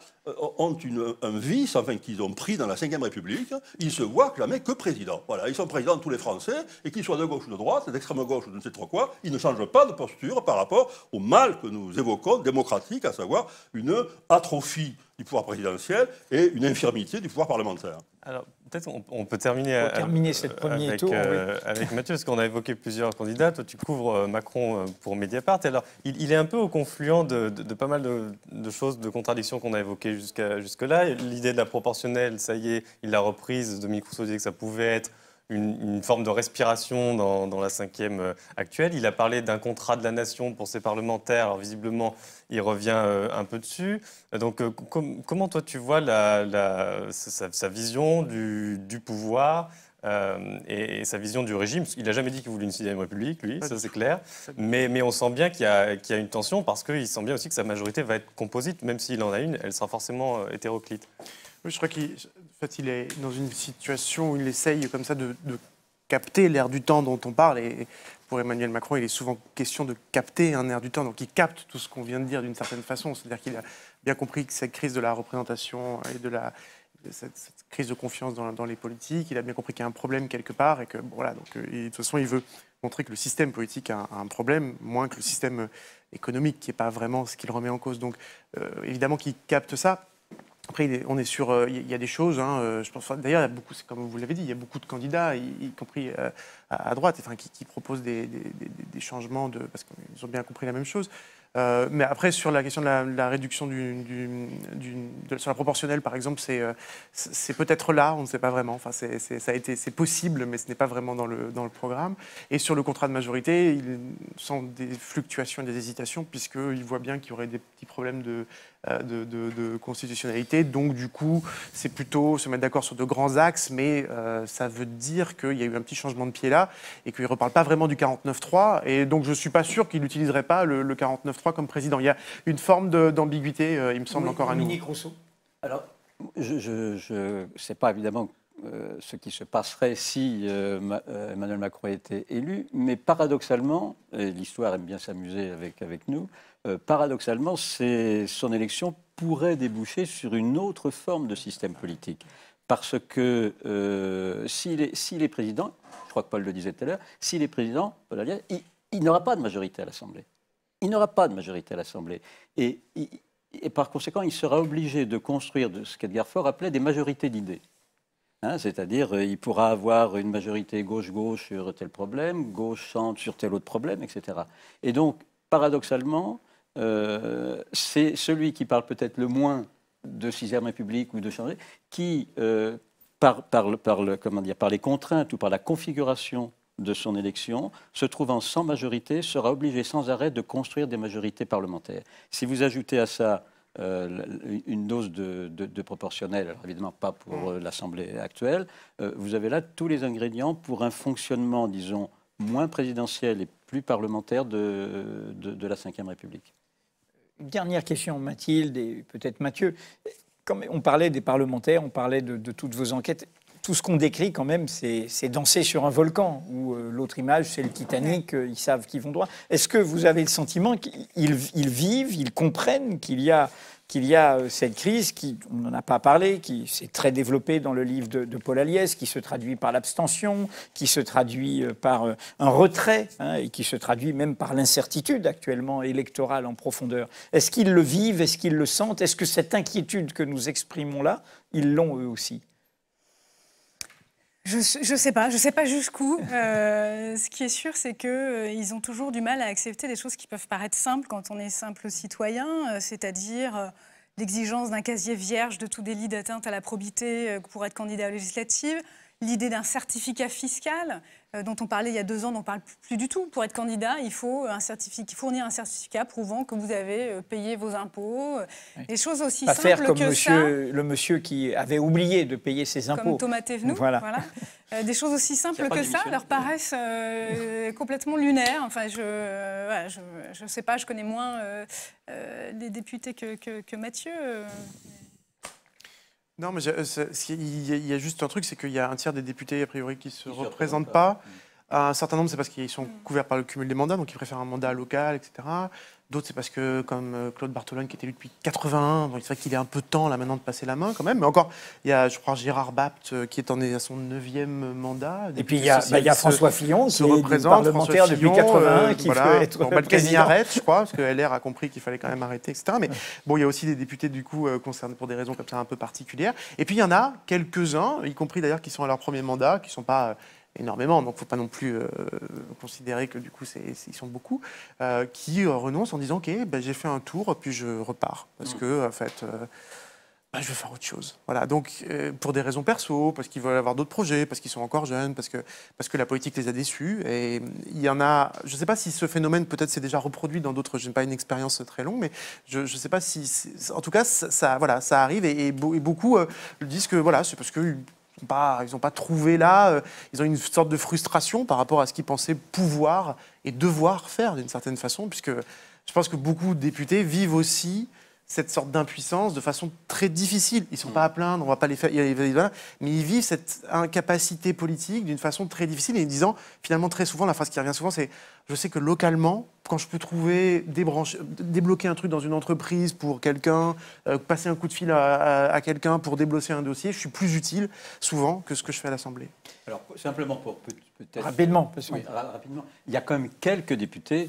ont un vice, enfin, qu'ils ont pris dans la Ve République. Ils se voient clamer que président. Voilà, ils sont présidents de tous les Français, et qu'ils soient de gauche ou de droite, d'extrême gauche ou de ne sais trop quoi, ils ne changent pas de posture par rapport au mal que nous évoquons, démocratique, à savoir une atrophie du pouvoir présidentiel et une infirmité du pouvoir parlementaire. Alors, peut-être on peut terminer cette premier avec, tour avec Mathieu, parce qu'on a évoqué plusieurs candidats. Toi, tu couvres Macron pour Mediapart. Alors, il est un peu au confluent de pas mal de choses, de contradictions qu'on a évoquées jusque-là. L'idée de la proportionnelle, ça y est, il l'a reprise. Dominique Rousseau disait que ça pouvait être une forme de respiration dans la 5e actuelle. Il a parlé d'un contrat de la nation pour ses parlementaires. Alors, visiblement, il revient un peu dessus. Donc, comment toi, tu vois sa vision du pouvoir et sa vision du régime? Il n'a jamais dit qu'il voulait une 6e République, lui, ça c'est clair. Mais on sent bien qu'il y a une tension, parce qu'il sent bien aussi que sa majorité va être composite. Même s'il en a une, elle sera forcément hétéroclite. Oui, je crois qu'il est dans une situation où il essaye comme ça de capter l'air du temps dont on parle. Et pour Emmanuel Macron, il est souvent question de capter un air du temps. Donc il capte tout ce qu'on vient de dire d'une certaine façon. C'est-à-dire qu'il a bien compris que cette crise de la représentation et de cette crise de confiance dans les politiques, il a bien compris qu'il y a un problème quelque part. Et que voilà, donc, de toute façon, il veut montrer que le système politique a un problème, moins que le système économique, qui n'est pas vraiment ce qu'il remet en cause. Donc évidemment qu'il capte ça. Après, on est sur, il y a des choses, hein, je pense, d'ailleurs, il y a beaucoup, comme vous l'avez dit, il y a beaucoup de candidats, y compris à droite, enfin, qui proposent des changements, parce qu'ils ont bien compris la même chose. Mais après, sur la question de la réduction sur la proportionnelle, par exemple, c'est peut-être là, on ne sait pas vraiment. Enfin, c'est possible, mais ce n'est pas vraiment dans le programme. Et sur le contrat de majorité, il sent des fluctuations et des hésitations, puisqu'il voit bien qu'il y aurait des petits problèmes de constitutionnalité. Donc, du coup, c'est plutôt se mettre d'accord sur de grands axes, mais ça veut dire qu'il y a eu un petit changement de pied là, et qu'il ne reparle pas vraiment du 49-3. Et donc, je ne suis pas sûr qu'il n'utiliserait pas le 49-3 comme président. Il y a une forme d'ambiguïté, il me semble, encore à nous. Dominique Rousseau. Alors, je ne sais pas évidemment ce qui se passerait si Emmanuel Macron était élu, mais paradoxalement, et l'histoire aime bien s'amuser avec nous, paradoxalement, son élection pourrait déboucher sur une autre forme de système politique. Parce que s'il est président, je crois que Paul le disait tout à l'heure, s'il est président, il n'aura pas de majorité à l'Assemblée. Il n'aura pas de majorité à l'Assemblée. Et par conséquent, il sera obligé de construire ce qu'Edgar Faure appelait des majorités d'idées. Hein, c'est-à-dire, il pourra avoir une majorité gauche-gauche sur tel problème, gauche-centre sur tel autre problème, etc. Et donc, paradoxalement, c'est celui qui parle peut-être le moins de 6e République ou de changer, qui, par les contraintes ou par la configuration de son élection, se trouvant sans majorité, sera obligé sans arrêt de construire des majorités parlementaires. Si vous ajoutez à ça une dose de proportionnel, alors évidemment pas pour l'Assemblée actuelle, vous avez là tous les ingrédients pour un fonctionnement, disons, moins présidentiel et plus parlementaire de la Ve République. Dernière question, Mathilde et peut-être Mathieu. Comme on parlait des parlementaires, on parlait de toutes vos enquêtes. Tout ce qu'on décrit quand même, c'est danser sur un volcan, où l'autre image, c'est le Titanic, ils savent qu'ils vont droit. Est-ce que vous avez le sentiment qu'ils vivent, ils comprennent qu'il y a cette crise, on n'en a pas parlé, qui s'est très développée dans le livre de Paul Aliès, qui se traduit par l'abstention, qui se traduit par un retrait, et qui se traduit même par l'incertitude actuellement électorale en profondeur. Est-ce qu'ils le vivent, est-ce qu'ils le sentent? Est-ce que cette inquiétude que nous exprimons là, ils l'ont eux aussi? Je sais pas jusqu'où. Ce qui est sûr, c'est qu'ils ont toujours du mal à accepter des choses qui peuvent paraître simples quand on est simple citoyen, c'est-à-dire l'exigence d'un casier vierge de tout délit d'atteinte à la probité pour être candidat aux législatives, l'idée d'un certificat fiscal dont on parlait il y a 2 ans, dont on ne parle plus du tout. Pour être candidat, il faut fournir un certificat prouvant que vous avez payé vos impôts. Oui. Des choses aussi simples faire comme que le monsieur qui avait oublié de payer ses impôts. Comme Thomas Thévenoud. Voilà. Des choses aussi simples que ça leur paraissent complètement lunaires. Enfin, je sais pas, je connais moins les députés que Mathieu. Non, mais il y a juste un truc, c'est qu'il y a un tiers des députés, a priori, qui ne se représentent pas. Un certain nombre, c'est parce qu'ils sont couverts par le cumul des mandats, donc ils préfèrent un mandat local, etc. D'autres, c'est parce que, comme Claude Bartolone, qui est élu depuis 81, bon, c'est vrai qu'il est un peu temps, là, maintenant, de passer la main, quand même. Mais encore, il y a, je crois, Gérard Bapt, qui est à son 9e mandat. Et puis, il y a François Fillon, qui est parlementaire depuis 81, qui voilà, peut être Balkany arrête, je crois, parce que LR a compris qu'il fallait quand même arrêter, etc. Mais bon, il y a aussi des députés, du coup, concernés pour des raisons comme ça un peu particulières. Et puis, il y en a quelques-uns, y compris d'ailleurs, qui sont à leur premier mandat, qui ne sont pas énormément, donc il ne faut pas non plus considérer que du coup ils sont beaucoup, qui renoncent en disant ok, j'ai fait un tour, puis je repars, parce que en fait, je veux faire autre chose. Voilà, donc pour des raisons perso, parce qu'ils veulent avoir d'autres projets, parce qu'ils sont encore jeunes, parce que la politique les a déçus, et il y en a, je ne sais pas si ce phénomène peut-être s'est déjà reproduit dans d'autres, je n'ai pas une expérience très longue, mais je ne sais pas si, en tout cas, ça arrive, et beaucoup disent que voilà, c'est parce que ils n'ont pas trouvé là, ils ont une sorte de frustration par rapport à ce qu'ils pensaient pouvoir et devoir faire d'une certaine façon, puisque je pense que beaucoup de députés vivent aussi cette sorte d'impuissance de façon très difficile. Ils ne sont pas à plaindre, on ne va pas les faire, mais ils vivent cette incapacité politique d'une façon très difficile, et en disant, finalement, très souvent, la phrase qui revient souvent, c'est « je sais que localement, quand je peux trouver, débloquer un truc dans une entreprise pour quelqu'un, passer un coup de fil à quelqu'un pour débloquer un dossier, je suis plus utile, souvent, que ce que je fais à l'Assemblée. » Alors, simplement pour peut-être... Rapidement. Rapidement. Il y a quand même quelques députés,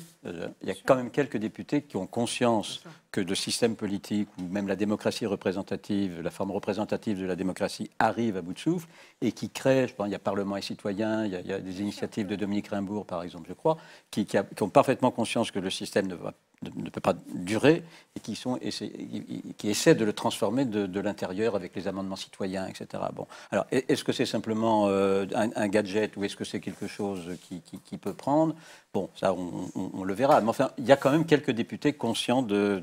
qui ont conscience que le système politique, ou même la démocratie représentative, la forme représentative de la démocratie arrive à bout de souffle, et qui créent, je pense, il y a Parlement et Citoyens, il y a des initiatives de Dominique Rimbourg, par exemple, je crois, qui ont parfaitement conscience que le système ne peut pas durer, et qui essaient de le transformer de l'intérieur avec les amendements citoyens, etc. Bon. Alors, est-ce que c'est simplement un gadget, ou est-ce que c'est quelque chose qui peut prendre? Bon, ça, on le verra. Mais enfin, il y a quand même quelques députés conscients de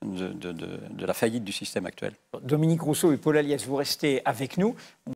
la faillite du système actuel. Dominique Rousseau et Paul Aliès, vous restez avec nous.